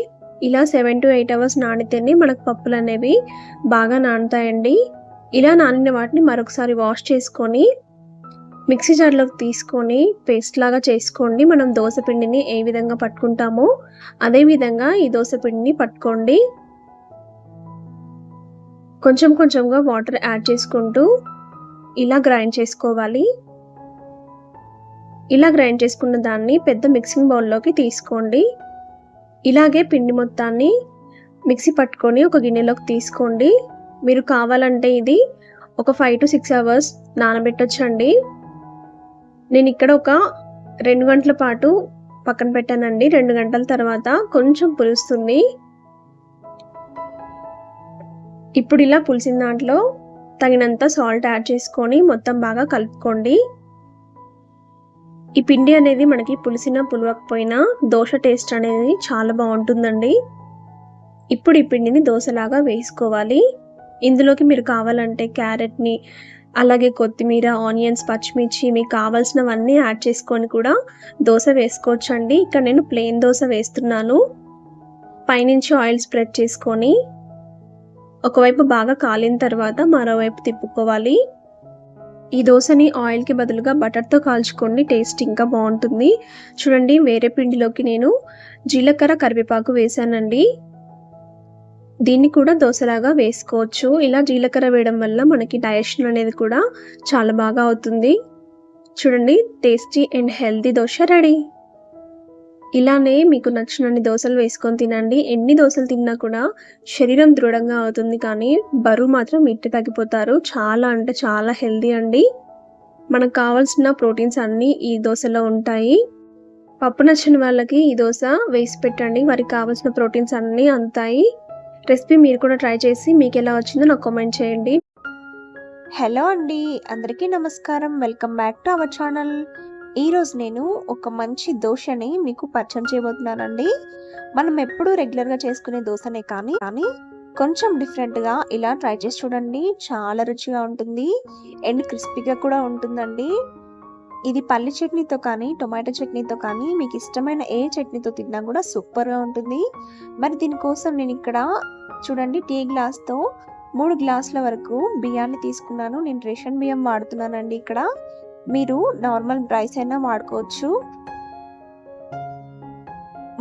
ఇలా 7 to 8 అవర్స్ నానితేనే మనకు పప్పులనేవి బాగా నానుతాయండి. ఇలా నానిన వాటిని మరొకసారి వాష్ చేసుకొని మిక్సీ జార్‌లోకి తీసుకొని పేస్ట్ లాగా చేసుకోండి. మనం దోస పిండిని ఏ విధంగా పట్టుకుంటామో అదే విధంగా ఈ దోస పిండిని పట్టుకోండి. కొంచెం కొంచెంగా వాటర్ యాడ్ చేసుకుంటూ ఇలా గ్రైండ్ చేసుకోవాలి. ఇలా గ్రైండ్ చేసుకున్న దాన్ని పెద్ద మిక్సింగ్ బౌల్‌లోకి తీసుకోండి. ఇలాగే పిండి మొత్తాన్ని మిక్సీ పట్టుకొని ఒక గిన్నెలోకి తీసుకోండి. మీరు కావాలంటే ఇది ఒక 5 to 6 అవర్స్ నానబెట్టొచ్చండి. నేనిక్కడ ఒక 2 గంటల పాటు పక్కన పెట్టానండి. 2 గంటల తర్వాత కొంచెం పులుస్తుంది. ఇప్పుడు ఇలా పులిసిన దాంట్లో తగినంత సాల్ట్ యాడ్ చేసుకొని మొత్తం బాగా కలుపుకోండి. ఈ పిండి అనేది మనకి పులిసినా పులవకపోయినా దోస టేస్ట్ అనేది చాలా బావుంటుందండి. ఇప్పుడు ఈ పిండిని దోసలాగా వేసుకోవాలి. ఇందులోకి మీరు కావాలంటే క్యారెట్‌ని, అలాగే కొత్తిమీర, ఆనియన్స్, పచ్చిమిర్చి మీకు కావాల్సినవన్నీ యాడ్ చేసుకొని కూడా దోస వేసుకోవచ్చండి. ఇక్కడ నేను ప్లెయిన్ దోస వేస్తున్నాను. పైనుంచి ఆయిల్ స్ప్రెడ్ చేసుకొని ఒకవైపు బాగా కాలిన తర్వాత మరోవైపు తిప్పుకోవాలి. ఈ దోసని ఆయిల్‌కి బదులుగా బటర్‌తో కాల్చుకోండి. టేస్ట్ ఇంకా బావుంటుంది. చూడండి వేరే పిండిలోకి నేను జీలకర్ర, కరివేపాకు వేశానండి. దీన్ని కూడా దోసలాగా వేసుకోవచ్చు. ఇలా జీలకర్ర వేయడం వల్ల మనకి డైజెషన్ అనేది కూడా చాలా బాగా అవుతుంది. చూడండి tasty and healthy dosa ready. ఇలానే మీకు నచ్చినన్ని దోసలు వేసుకొని తినండి. ఎన్ని దోసలు తిన్నా కూడా శరీరం దృఢంగా అవుతుంది కానీ బరువు మాత్రం ఇట్టే తగ్గిపోతారు. చాలా అంటే చాలా హెల్తీ అండి. మనకు కావాల్సిన ప్రోటీన్స్ అన్నీ ఈ దోసలో ఉంటాయి. పప్పు నచ్చని వాళ్ళకి ఈ దోస వేసి పెట్టండి. వారికి కావాల్సిన ప్రోటీన్స్ అన్నీ అందుతాయి. రెసిపీ మీరు కూడా ట్రై చేసి మీకెలా వచ్చిందో నాకు కామెంట్ చేయండి. హలో అండి, అందరికీ నమస్కారం. Welcome back to our channel. ఈరోజు నేను ఒక మంచి దోశని మీకు పరిచయం చేయబోతున్నానండి. మనం ఎప్పుడూ రెగ్యులర్గా చేసుకునే దోశనే కానీ కొంచెం డిఫరెంట్గా ఇలా ట్రై చేసి చూడండి. చాలా రుచిగా ఉంటుంది అండ్ క్రిస్పీగా కూడా ఉంటుందండి. ఇది పల్లి చట్నీతో కానీ టొమాటో చట్నీతో కానీ మీకు ఇష్టమైన ఏ చట్నీతో తిన్నా కూడా సూపర్గా ఉంటుంది. మరి దీనికోసం నేను ఇక్కడ చూడండి టీ గ్లాస్తో 3 గ్లాసుల వరకు బియ్యాన్ని తీసుకున్నాను. నేను రేషన్ బియ్యం వాడుతున్నానండి. ఇక్కడ మీరు నార్మల్ రైస్ అయినా వాడుకోవచ్చు.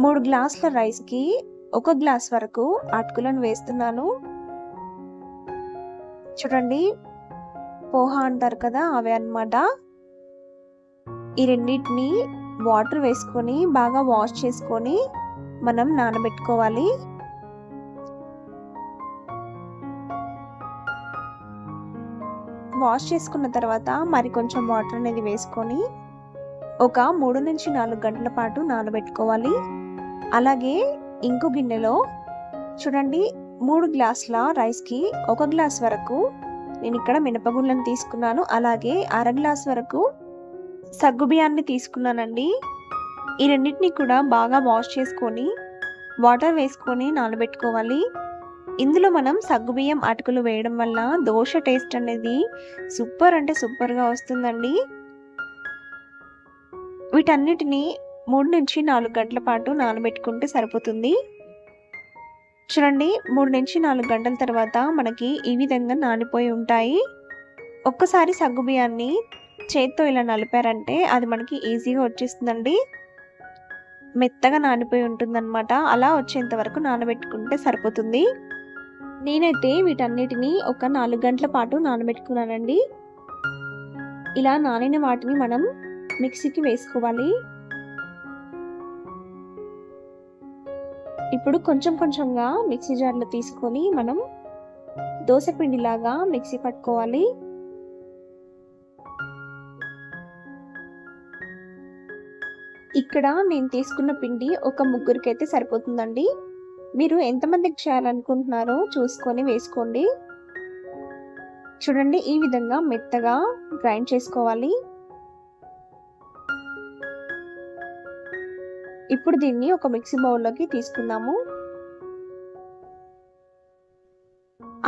3 గ్లాసుల రైస్కి 1 గ్లాస్ వరకు అటుకులను వేస్తున్నాను. చూడండి పోహా అంటారు కదా, అవే అన్నమాట. ఈ రెండింటిని వాటర్ వేసుకొని బాగా వాష్ చేసుకొని మనం నానబెట్టుకోవాలి. వాష్ చేసుకున్న తర్వాత మరి కొంచెం వాటర్ అనేది వేసుకొని ఒక 3 నుంచి 4 గంటల పాటు నానబెట్టుకోవాలి. అలాగే ఇంకో గిన్నెలో చూడండి 3 గ్లాసుల రైస్కి 1 గ్లాస్ వరకు నేను ఇక్కడ మినపగుళ్ళను తీసుకున్నాను. అలాగే అర గ్లాస్ వరకు సగ్గుబియ్యాన్ని తీసుకున్నానండి. ఈ రెండింటిని కూడా బాగా వాష్ చేసుకొని వాటర్ వేసుకొని నానబెట్టుకోవాలి. ఇందులో మనం సగ్గుబియ్యం అటుకులు వేయడం వల్ల దోశ టేస్ట్ అనేది సూపర్ అంటే సూపర్గా వస్తుందండి. వీటన్నిటిని 3 నుంచి 4 గంటల పాటు నానబెట్టుకుంటే సరిపోతుంది. చూడండి 3 నుంచి 4 గంటల తర్వాత మనకి ఈ విధంగా నానిపోయి ఉంటాయి. ఒక్కసారి సగ్గుబియ్యాన్ని చేత్తో ఇలా నలిపారంటే అది మనకి ఈజీగా వచ్చేస్తుందండి. మెత్తగా నానిపోయి ఉంటుందన్నమాట. అలా వచ్చేంత వరకు నానబెట్టుకుంటే సరిపోతుంది. నేనైతే వీటన్నిటిని ఒక 4 గంటల పాటు నానబెట్టుకున్నానండి. ఇలా నానిన వాటిని మనం మిక్సీకి వేసుకోవాలి. ఇప్పుడు కొంచెం కొంచెంగా మిక్సీ జార్లో తీసుకొని మనం దోశ పిండిలాగా మిక్సీ పట్టుకోవాలి. ఇక్కడ నేను తీసుకున్న పిండి ఒక ముగ్గురికైతే సరిపోతుందండి. మీరు ఎంతమందికి చేయాలనుకుంటున్నారో చూసుకొని వేసుకోండి. చూడండి ఈ విధంగా మెత్తగా గ్రైండ్ చేసుకోవాలి. ఇప్పుడు దీన్ని ఒక మిక్సీ బౌల్లోకి తీసుకుందాము.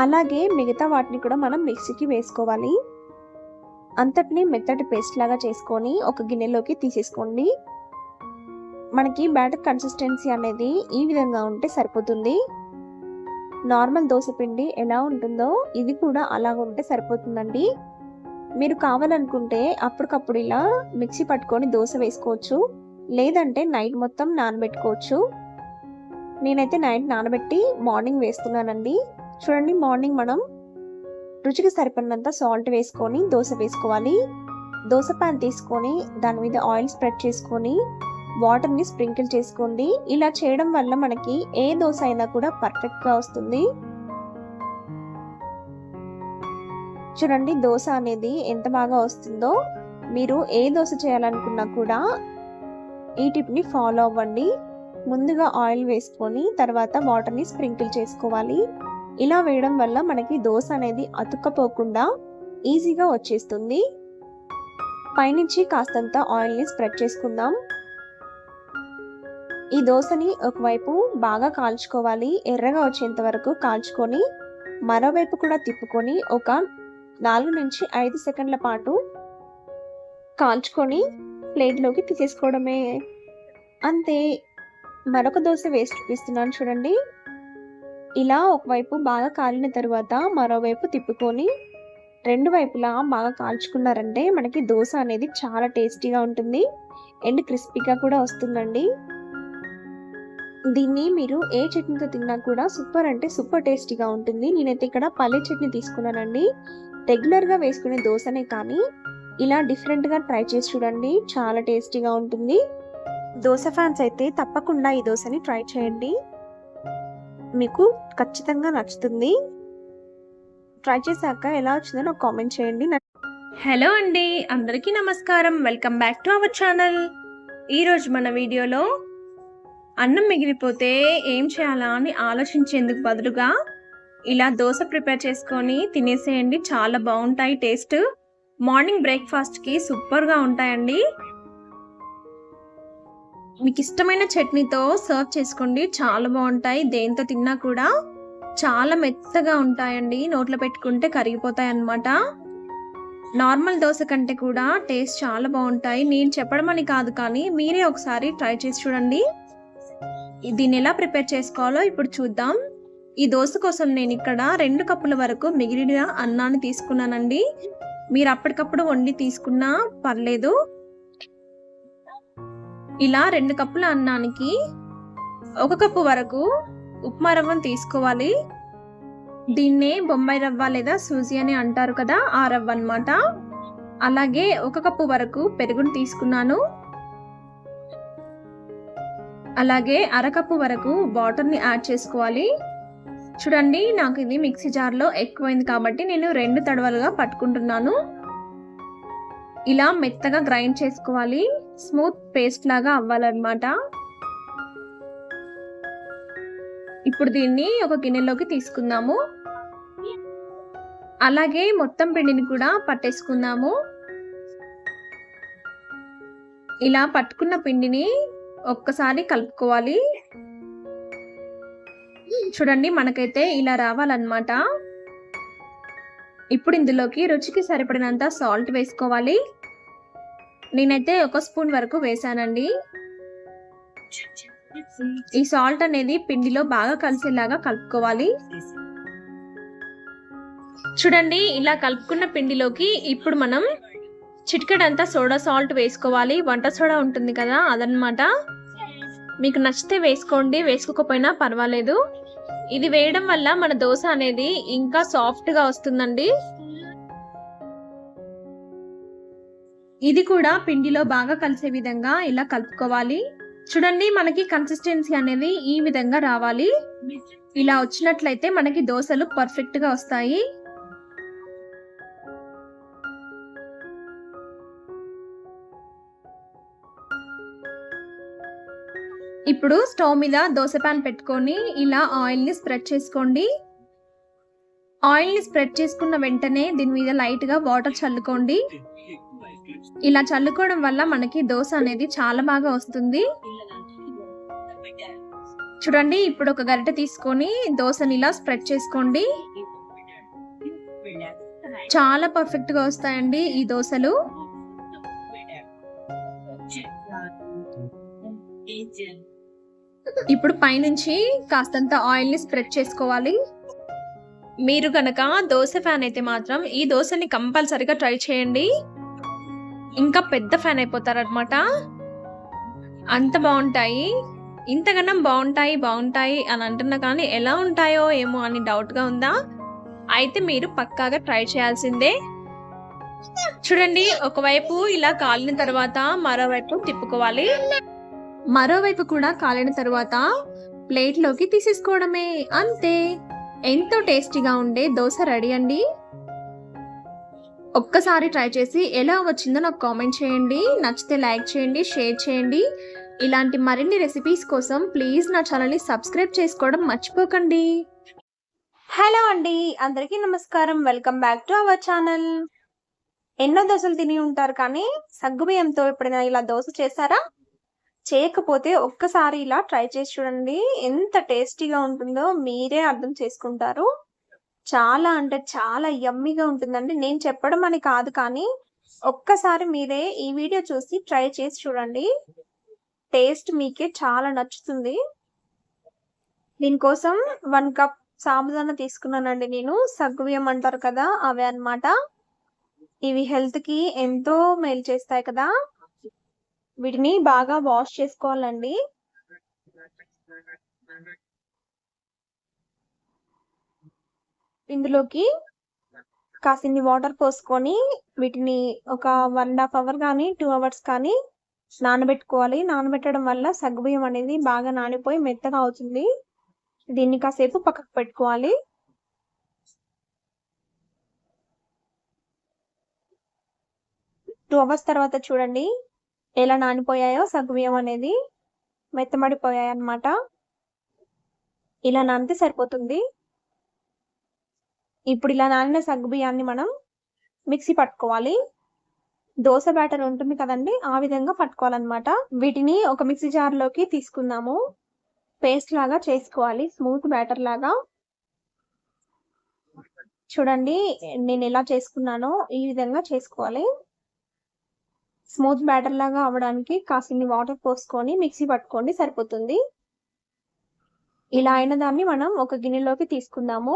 అలాగే మిగతా వాటిని కూడా మనం మిక్సీకి వేసుకోవాలి. అంతటిని మెత్తటి పేస్ట్ లాగా చేసుకొని ఒక గిన్నెలోకి తీసేసుకోండి. మనకి బ్యాటర్ కన్సిస్టెన్సీ అనేది ఈ విధంగా ఉంటే సరిపోతుంది. నార్మల్ దోస పిండి ఎలా ఉంటుందో ఇది కూడా అలా ఉంటే సరిపోతుందండి. మీరు కావాలనుకుంటే అప్పటికప్పుడు ఇలా మిక్సీ పట్టుకొని దోస వేసుకోవచ్చు, లేదంటే నైట్ మొత్తం నానబెట్టుకోవచ్చు. నేనైతే నైట్ నానబెట్టి మార్నింగ్ వేస్తున్నానండి. చూడండి, మార్నింగ్ మనం రుచికి సరిపడినంత సాల్ట్ వేసుకొని దోస వేసుకోవాలి. దోస ప్యాన్ తీసుకొని దాని మీద ఆయిల్ స్ప్రెడ్ చేసుకొని వాటర్ని స్ప్రింకిల్ చేసుకోండి. ఇలా చేయడం వల్ల మనకి ఏ దోస అయినా కూడా పర్ఫెక్ట్గా వస్తుంది. చూడండి, దోస అనేది ఎంత బాగా వస్తుందో. మీరు ఏ దోస చేయాలనుకున్నా కూడా ఈ టిప్ని ఫాలో అవ్వండి. ముందుగా ఆయిల్ వేసుకొని తర్వాత వాటర్ని స్ప్రింకిల్ చేసుకోవాలి. ఇలా వేయడం వల్ల మనకి దోస అనేది అతుక్కపోకుండా ఈజీగా వచ్చేస్తుంది. పైనుంచి కాస్తంత ఆయిల్ని స్ప్రెడ్ చేసుకుందాం. ఈ దోసని ఒకవైపు బాగా కాల్చుకోవాలి. ఎర్రగా వచ్చేంత వరకు కాల్చుకొని మరోవైపు కూడా తిప్పుకొని ఒక 4 నుంచి 5 సెకండ్ల పాటు కాల్చుకొని ప్లేట్లోకి తీసేసుకోవడమే. అంతే. మరొక దోస వేసి చూపిస్తున్నాను చూడండి. ఇలా ఒకవైపు బాగా కాలిన తర్వాత మరోవైపు తిప్పుకొని 2 వైపులా బాగా కాల్చుకున్నారంటే మనకి దోస అనేది చాలా టేస్టీగా ఉంటుంది అండ్ క్రిస్పీగా కూడా వస్తుందండి. దీన్ని మీరు ఏ చట్నీతో తిన్నా కూడా సూపర్ అంటే సూపర్ టేస్టీగా ఉంటుంది. నేనైతే ఇక్కడ పల్లీ చట్నీ తీసుకున్నానండి. రెగ్యులర్గా వేసుకునే దోసనే కానీ ఇలా డిఫరెంట్గా ట్రై చేసి చూడండి, చాలా టేస్టీగా ఉంటుంది. దోస ఫ్యాన్స్ అయితే తప్పకుండా ఈ దోసని ట్రై చేయండి, మీకు ఖచ్చితంగా నచ్చుతుంది. ట్రై చేశాక ఎలా వచ్చిందో నాకు కామెంట్ చేయండి. హలో అండి, అందరికీ నమస్కారం. Welcome back to our channel. ఈరోజు మన వీడియోలో అన్నం మిగిలిపోతే ఏం చేయాలా అని ఆలోచించేందుకు బదులుగా ఇలా దోశ ప్రిపేర్ చేసుకొని తినేసేయండి. చాలా బాగుంటాయి టేస్ట్. మార్నింగ్ బ్రేక్ఫాస్ట్కి సూపర్గా ఉంటాయండి. మీకు ఇష్టమైన చట్నీతో సర్వ్ చేసుకోండి, చాలా బాగుంటాయి. దేంతో తిన్నా కూడా చాలా మెత్తగా ఉంటాయండి, నోట్లో పెట్టుకుంటే కరిగిపోతాయి అన్నమాట. నార్మల్ దోశ కంటే కూడా టేస్ట్ చాలా బాగుంటాయి. నేను చెప్పడం అని కాదు, కానీ మీరే ఒకసారి ట్రై చేసి చూడండి. దీన్ని ఎలా ప్రిపేర్ చేసుకోవాలో ఇప్పుడు చూద్దాం. ఈ దోశ కోసం నేను ఇక్కడ 2 కప్పుల వరకు మిగిలిన అన్నాన్ని తీసుకున్నానండి. మీరు అప్పటికప్పుడు వండి తీసుకున్నా పర్లేదు. ఇలా 2 కప్పుల అన్నానికి 1 కప్పు వరకు ఉప్మా రవ్వను తీసుకోవాలి. దీన్నే బొంబాయి రవ్వ లేదా సూజీ అని అంటారు కదా, ఆ రవ్వ అన్నమాట. అలాగే 1 కప్పు వరకు పెరుగును తీసుకున్నాను. అలాగే 1/2 కప్పు వరకు వాటర్ని యాడ్ చేసుకోవాలి. చూడండి, నాకు ఇది మిక్సీ జార్లో ఎక్కువైంది కాబట్టి నేను 2 తడవలుగా పట్టుకుంటున్నాను. ఇలా మెత్తగా గ్రైండ్ చేసుకోవాలి, స్మూత్ పేస్ట్ లాగా అవ్వాలన్నమాట. ఇప్పుడు దీన్ని ఒక గిన్నెలోకి తీసుకుందాము. అలాగే మొత్తం పిండిని కూడా పట్టేసుకుందాము. ఇలా పట్టుకున్న పిండిని ఒక్కసారి కలుపుకోవాలి. చూడండి, మనకైతే ఇలా రావాలన్నమాట. ఇప్పుడు ఇందులోకి రుచికి సరిపడినంత సాల్ట్ వేసుకోవాలి. నేనైతే 1 స్పూన్ వరకు వేసానండి. ఈ సాల్ట్ అనేది పిండిలో బాగా కలిసేలాగా కలుపుకోవాలి. చూడండి, ఇలా కలుపుకున్న పిండిలోకి ఇప్పుడు మనం చిటికెడంతా సోడా సాల్ట్ వేసుకోవాలి. వంట సోడా ఉంటుంది కదా, అదనమాట. మీకు నచ్చితే వేసుకోండి, వేసుకోకపోయినా పర్వాలేదు. ఇది వేయడం వల్ల మన దోశ అనేది ఇంకా సాఫ్ట్గా వస్తుందండి. ఇది కూడా పిండిలో బాగా కలిసే విధంగా ఇలా కలుపుకోవాలి. చూడండి, మనకి కన్సిస్టెన్సీ అనేది ఈ విధంగా రావాలి. ఇలా వచ్చినట్లయితే మనకి దోశలు పర్ఫెక్ట్గా వస్తాయి. ఇప్పుడు స్టవ్ మీద దోశ ప్యాన్ పెట్టుకొని ఇలా ఆయిల్ని స్ప్రెడ్ చేసుకోండి. ఆయిల్ని స్ప్రెడ్ చేసుకున్న వెంటనే దీని మీద లైట్గా వాటర్ చల్లుకోండి. ఇలా చల్లుకోవడం వల్ల మనకి దోశ అనేది చాలా బాగా వస్తుంది. చూడండి, ఇప్పుడు ఒక గరిటె తీసుకొని దోశని ఇలా స్ప్రెడ్ చేసుకోండి. చాలా పర్ఫెక్ట్గా వస్తాయండి ఈ దోశలు. ఇప్పుడు పైనుంచి కాస్తంత ఆయిల్ని స్ప్రెడ్ చేసుకోవాలి. మీరు గనక దోశ ఫ్యాన్ అయితే మాత్రం ఈ దోశని కంపల్సరీగా ట్రై చేయండి. ఇంకా పెద్ద ఫ్యాన్ అయిపోతారనమాట. అంత బాగుంటాయి. ఇంతకన్నా బాగుంటాయి అని అంటున్నా కానీ ఎలా ఉంటాయో ఏమో అని డౌట్గా ఉందా? అయితే మీరు పక్కాగా ట్రై చేయాల్సిందే. చూడండి, ఒకవైపు ఇలా కాలిన తర్వాత మరోవైపు తిప్పుకోవాలి. మరోవైపు కూడా కాలిన తర్వాత ప్లేట్లోకి తీసేసుకోవడమే, అంతే. ఎంతో టేస్టీగా ఉండే దోశ రెడీ అండి. ఒక్కసారి ట్రై చేసి ఎలా వచ్చిందో నాకు కామెంట్ చేయండి. నచ్చితే లైక్ చేయండి, షేర్ చేయండి. ఇలాంటి మరిన్ని రెసిపీస్ కోసం ప్లీజ్ నా ఛానల్ని సబ్స్క్రైబ్ చేసుకోవడం మర్చిపోకండి. హలో అండి, అందరికీ నమస్కారం. Welcome back to our channel. ఎన్నో దోశలు తిని ఉంటారు కానీ సగ్గుబియ్యంతో ఎప్పుడైనా ఇలా దోశ చేశారా? చేయకపోతే ఒక్కసారి ఇలా ట్రై చేసి చూడండి. ఎంత టేస్టీగా ఉంటుందో మీరే అర్థం చేసుకుంటారు. చాలా అంటే చాలా యమ్మీగా ఉంటుందండి. నేను చెప్పడం అని కాదు కానీ ఒక్కసారి మీరే ఈ వీడియో చూసి ట్రై చేసి చూడండి. టేస్ట్ మీకే చాలా నచ్చుతుంది. దీనికోసం 1 కప్ సాబుదానా తీసుకున్నానండి నేను. సగ్గుబియ్యం అంటారు కదా, అవే అన్నమాట. ఇవి హెల్త్కి ఎంతో మేలు చేస్తాయి కదా. వీటిని బాగా వాష్ చేసుకోవాలండి. ఇందులోకి కాసిన్ని వాటర్ పోసుకొని వీటిని ఒక 1.5 అవర్ కానీ 2 అవర్స్ కానీ నానబెట్టుకోవాలి. నానబెట్టడం వల్ల సగ్గుబియ్యం అనేది బాగా నానిపోయి మెత్తగా అవుతుంది. దీన్ని కాసేపు పక్కకు పెట్టుకోవాలి. టూ అవర్స్ తర్వాత చూడండి ఎలా నానిపోయాయో. సగ్గుబియ్యం అనేది మెత్తమడిపోయాయి అన్నమాట. ఇలా నానితే సరిపోతుంది. ఇప్పుడు ఇలా నానిన సగ్గుబియ్యాన్ని మనం మిక్సీ పట్టుకోవాలి. దోశ బ్యాటర్ ఉంటుంది కదండి, ఆ విధంగా పట్టుకోవాలన్నమాట. వీటిని ఒక మిక్సీ జార్లోకి తీసుకుందాము. పేస్ట్ లాగా చేసుకోవాలి, స్మూత్ బ్యాటర్ లాగా. చూడండి నేను ఎలా చేసుకున్నానో ఈ విధంగా చేసుకోవాలి. స్మూత్ బ్యాటర్ లాగా అవ్వడానికి కాసిన్ని వాటర్ పోసుకొని మిక్సీ పట్టుకోండి, సరిపోతుంది. ఇలా అయిన దాన్ని మనం ఒక గిన్నెలోకి తీసుకుందాము.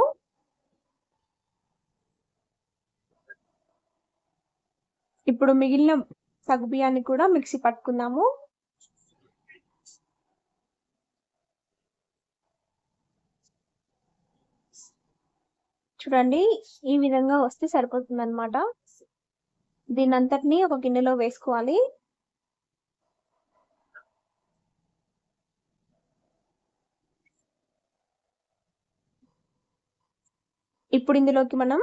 ఇప్పుడు మిగిలిన సగ్గుబియ్యాన్ని కూడా మిక్సీ పట్టుకుందాము. చూడండి ఈ విధంగా వస్తే సరిపోతుంది అన్నమాట. దీని అంతటిని ఒక గిన్నెలో వేసుకోవాలి. ఇప్పుడు ఇందులోకి మనం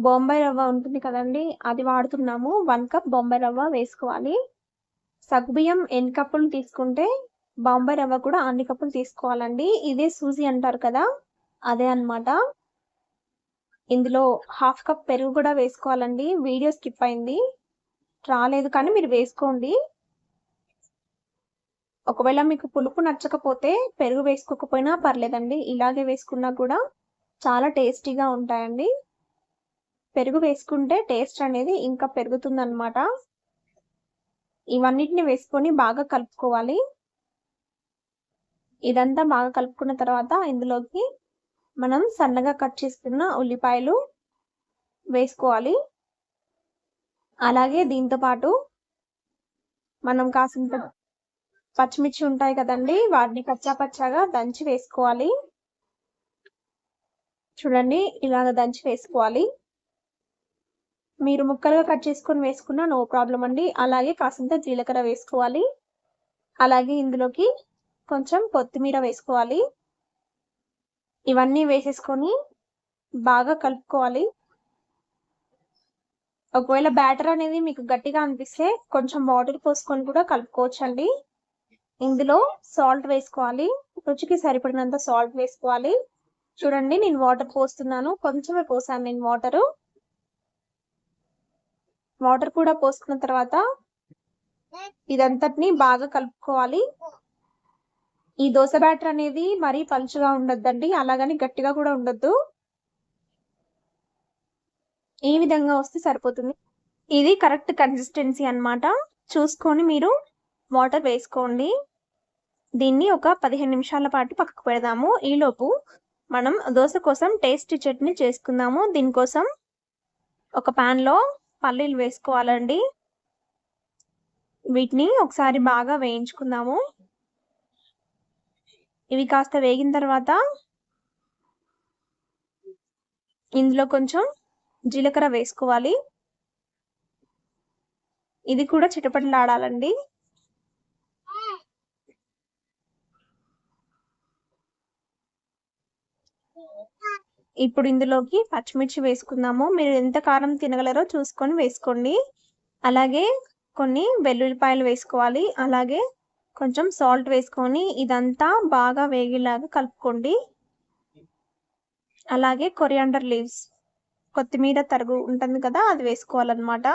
బొంబాయి రవ్వ ఉంటుంది కదండి, అది వాడుతున్నాము. 1 కప్ బొంబాయి రవ్వ వేసుకోవాలి. సగ్గుబియ్యం ఎన్ని కప్పులు తీసుకుంటే బొంబాయి రవ్వ కూడా అన్ని కప్పులు తీసుకోవాలండి. ఇదే సూజీ అంటారు కదా, అదే అన్నమాట. ఇందులో 1/2 కప్ పెరుగు కూడా వేసుకోవాలండి. వీడియో స్కిప్ అయింది, రాలేదు, కానీ మీరు వేసుకోండి. ఒకవేళ మీకు పులుపు నచ్చకపోతే పెరుగు వేసుకోకపోయినా పర్లేదండి, ఇలాగే వేసుకున్నా కూడా చాలా టేస్టీగా ఉంటాయండి. పెరుగు వేసుకుంటే టేస్ట్ అనేది ఇంకా పెరుగుతుంది అన్నమాట. ఇవన్నిటిని వేసుకొని బాగా కలుపుకోవాలి. ఇదంతా బాగా కలుపుకున్న తర్వాత ఇందులోకి మనం సన్నగా కట్ చేసుకున్న ఉల్లిపాయలు వేసుకోవాలి. అలాగే దీంతో పాటు మనం కాసింత పచ్చిమిర్చి ఉంటాయి కదండి, వాటిని కచ్చాపచ్చాగా దంచి వేసుకోవాలి. చూడండి ఇలాగ దంచి వేసుకోవాలి. మీరు ముక్కలుగా కట్ చేసుకొని వేసుకున్నా నో ప్రాబ్లం అండి. అలాగే కాసింత జీలకర్ర వేసుకోవాలి. అలాగే ఇందులోకి కొంచెం కొత్తిమీర వేసుకోవాలి. ఇవన్నీ వేసేసుకొని బాగా కలుపుకోవాలి. ఒకవేళ బ్యాటర్ అనేది మీకు గట్టిగా అనిపిస్తే కొంచెం వాటర్ పోసుకొని కూడా కలుపుకోవచ్చండి. ఇందులో సాల్ట్ వేసుకోవాలి. రుచికి సరిపడినంత సాల్ట్ వేసుకోవాలి. చూడండి నేను వాటర్ పోస్తున్నాను, కొంచెమే పోసాను నేను వాటర్ కూడా పోసుకున్న తర్వాత ఇదంతటిని బాగా కలుపుకోవాలి. ఈ దోశ బ్యాటర్ అనేది మరీ పలుచగా ఉండొద్దండి, అలాగని గట్టిగా కూడా ఉండొద్దు. ఈ విధంగా వస్తే సరిపోతుంది. ఇది కరెక్ట్ కన్సిస్టెన్సీ అన్నమాట. చూసుకొని మీరు వాటర్ వేసుకోండి. దీన్ని ఒక 15 నిమిషాల పాటు పక్కకు పెడదాము. ఈలోపు మనం దోశ కోసం టేస్టీ చట్నీ చేసుకుందాము. దీనికోసం ఒక ప్యాన్లో పల్లీలు వేసుకోవాలండి. వీటిని ఒకసారి బాగా వేయించుకుందాము. ఇవి కాస్త వేగిన తర్వాత ఇందులో కొంచెం జీలకర్ర వేసుకోవాలి. ఇది కూడా చిటపటలాడాలండి. ఇప్పుడు ఇందులోకి పచ్చిమిర్చి వేసుకుందాము. మీరు ఎంత కారం తినగలరో చూసుకొని వేసుకోండి. అలాగే కొన్ని వెల్లుల్లిపాయలు వేసుకోవాలి. అలాగే కొంచెం సాల్ట్ వేసుకొని ఇదంతా బాగా వేగేలాగా కలుపుకోండి. అలాగే కొరియాండర్ లీవ్స్, కొత్తిమీర తరుగు ఉంటుంది కదా, అది వేసుకోవాలన్నమాట.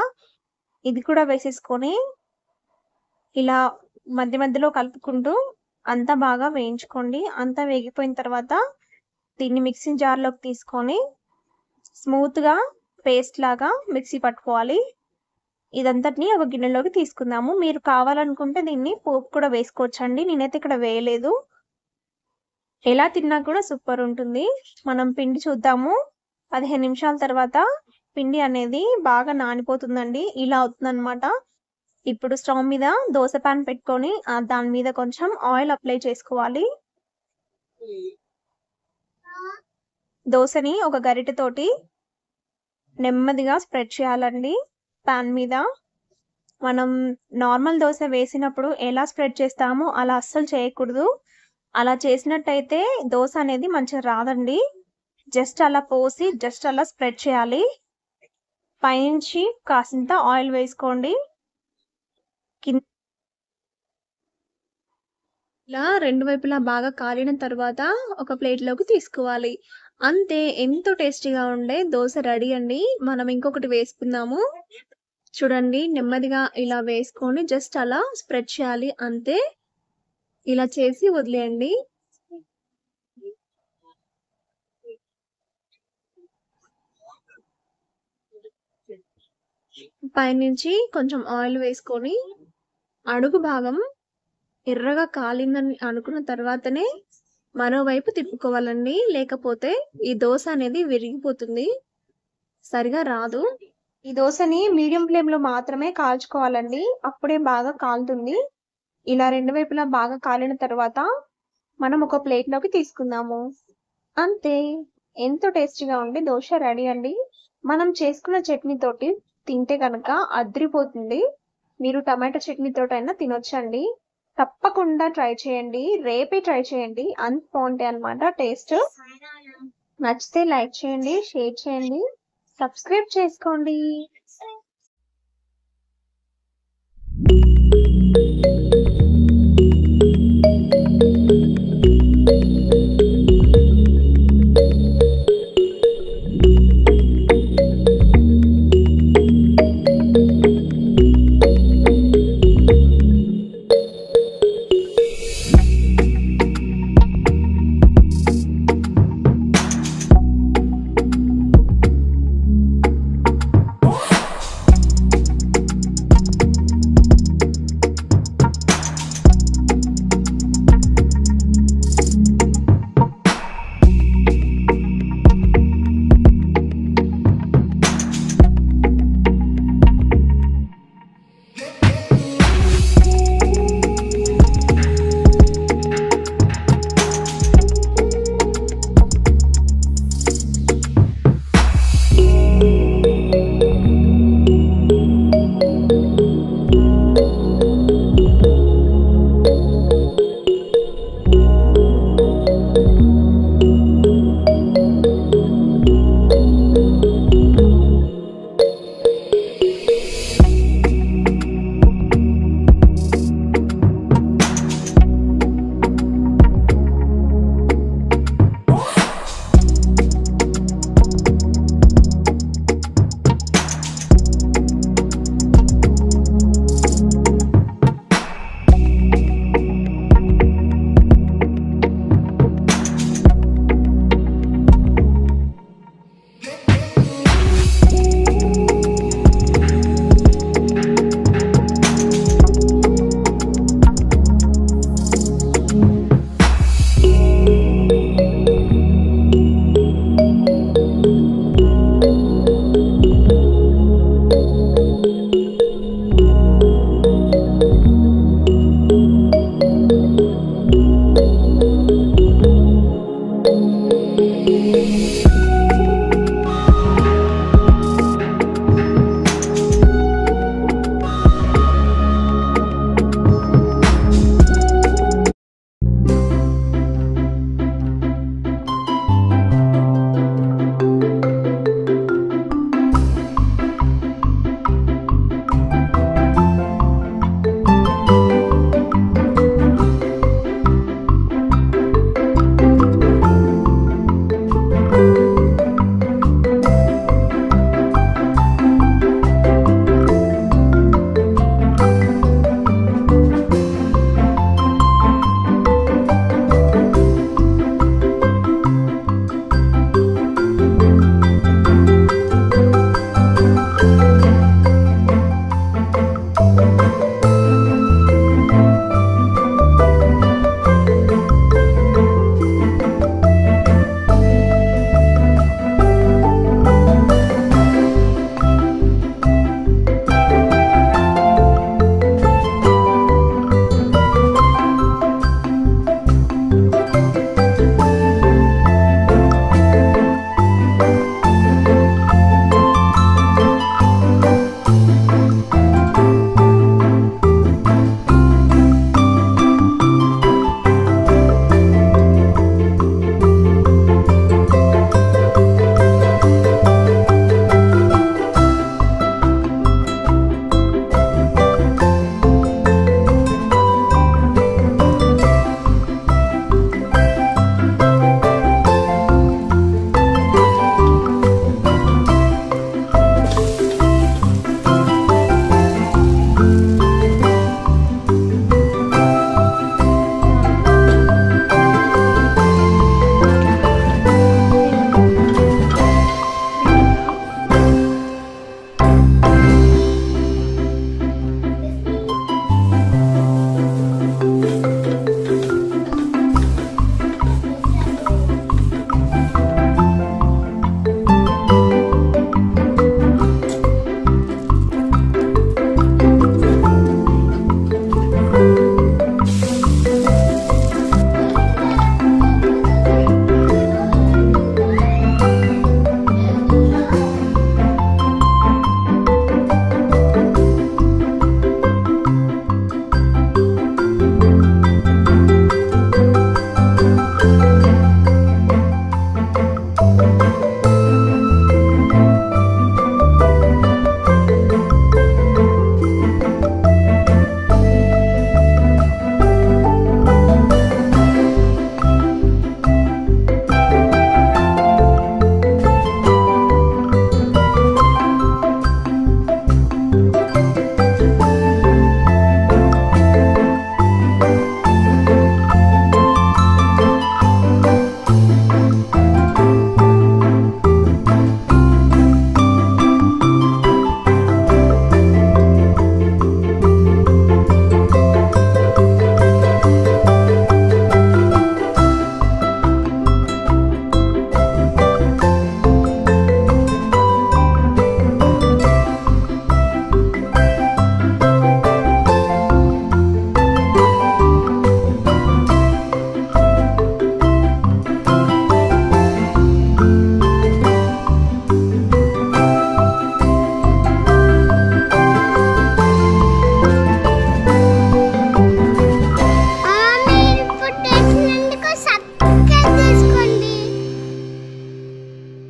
ఇది కూడా వేసేసుకొని ఇలా మధ్య మధ్యలో కలుపుకుంటూ అంతా బాగా వేయించుకోండి. అంతా వేగిపోయిన తర్వాత దీన్ని మిక్సీ జార్లోకి తీసుకొని స్మూత్గా పేస్ట్ లాగా మిక్సీ పట్టుకోవాలి. ఇదంతటిని ఒక గిన్నెలోకి తీసుకుందాము. మీరు కావాలనుకుంటే దీన్ని పోపు కూడా వేసుకోవచ్చండి. నేనైతే ఇక్కడ వేయలేదు. ఎలా తిన్నా కూడా సూపర్ ఉంటుంది. మనం పిండి చూద్దాము. 15 నిమిషాల తర్వాత పిండి అనేది బాగా నానిపోతుందండి. ఇలా అవుతుందన్నమాట. ఇప్పుడు స్టవ్ మీద దోశ పాన్ పెట్టుకొని దాని మీద కొంచెం ఆయిల్ అప్లై చేసుకోవాలి. దోశని ఒక గరిటెతోటి నెమ్మదిగా స్ప్రెడ్ చేయాలండి పాన్ మీద. మనం నార్మల్ దోశ వేసినప్పుడు ఎలా స్ప్రెడ్ చేస్తామో అలా అస్సలు చేయకూడదు. అలా చేసినట్టయితే దోశ అనేది మంచిగా రాదండి. జస్ట్ అలా పోసి జస్ట్ అలా స్ప్రెడ్ చేయాలి. పైనుంచి కాసింత ఆయిల్ వేసుకోండి. ఇలా రెండు వైపులా బాగా కాలిన తర్వాత ఒక ప్లేట్లోకి తీసుకోవాలి. అంతే, ఎంతో టేస్టీగా ఉండే దోశ రెడీ అండి. మనం ఇంకొకటి వేసుకుందాము. చూడండి, నెమ్మదిగా ఇలా వేసుకొని జస్ట్ అలా స్ప్రెడ్ చేయాలి. అంతే, ఇలా చేసి వదిలేయండి. పైనుంచి కొంచెం ఆయిల్ వేసుకొని అడుగు భాగం ఎర్రగా కాలిందని అనుకున్న తర్వాతనే మరోవైపు తిప్పుకోవాలండి. లేకపోతే ఈ దోశ అనేది విరిగిపోతుంది, సరిగా రాదు. ఈ దోశని మీడియం ఫ్లేమ్ లో మాత్రమే కాల్చుకోవాలండి. అప్పుడే బాగా కాలుతుంది. ఇలా రెండు వైపులా బాగా కాలిన తర్వాత మనం ఒక ప్లేట్ లోకి తీసుకుందాము. అంతే, ఎంతో టేస్టీగా ఉండే దోశ రెడీ అండి. మనం చేసుకున్న చట్నీ తోటి తింటే కనుక అద్రిపోతుంది. మీరు టమాటా చట్నీ తోటైనా తినొచ్చండి. తప్పకుండా ట్రై చేయండి. రేపే ట్రై చేయండి. అంత బాగుంటాయి అన్నమాట టేస్ట్. నచ్చితే లైక్ చేయండి, షేర్ చేయండి, సబ్స్క్రైబ్ చేసుకోండి.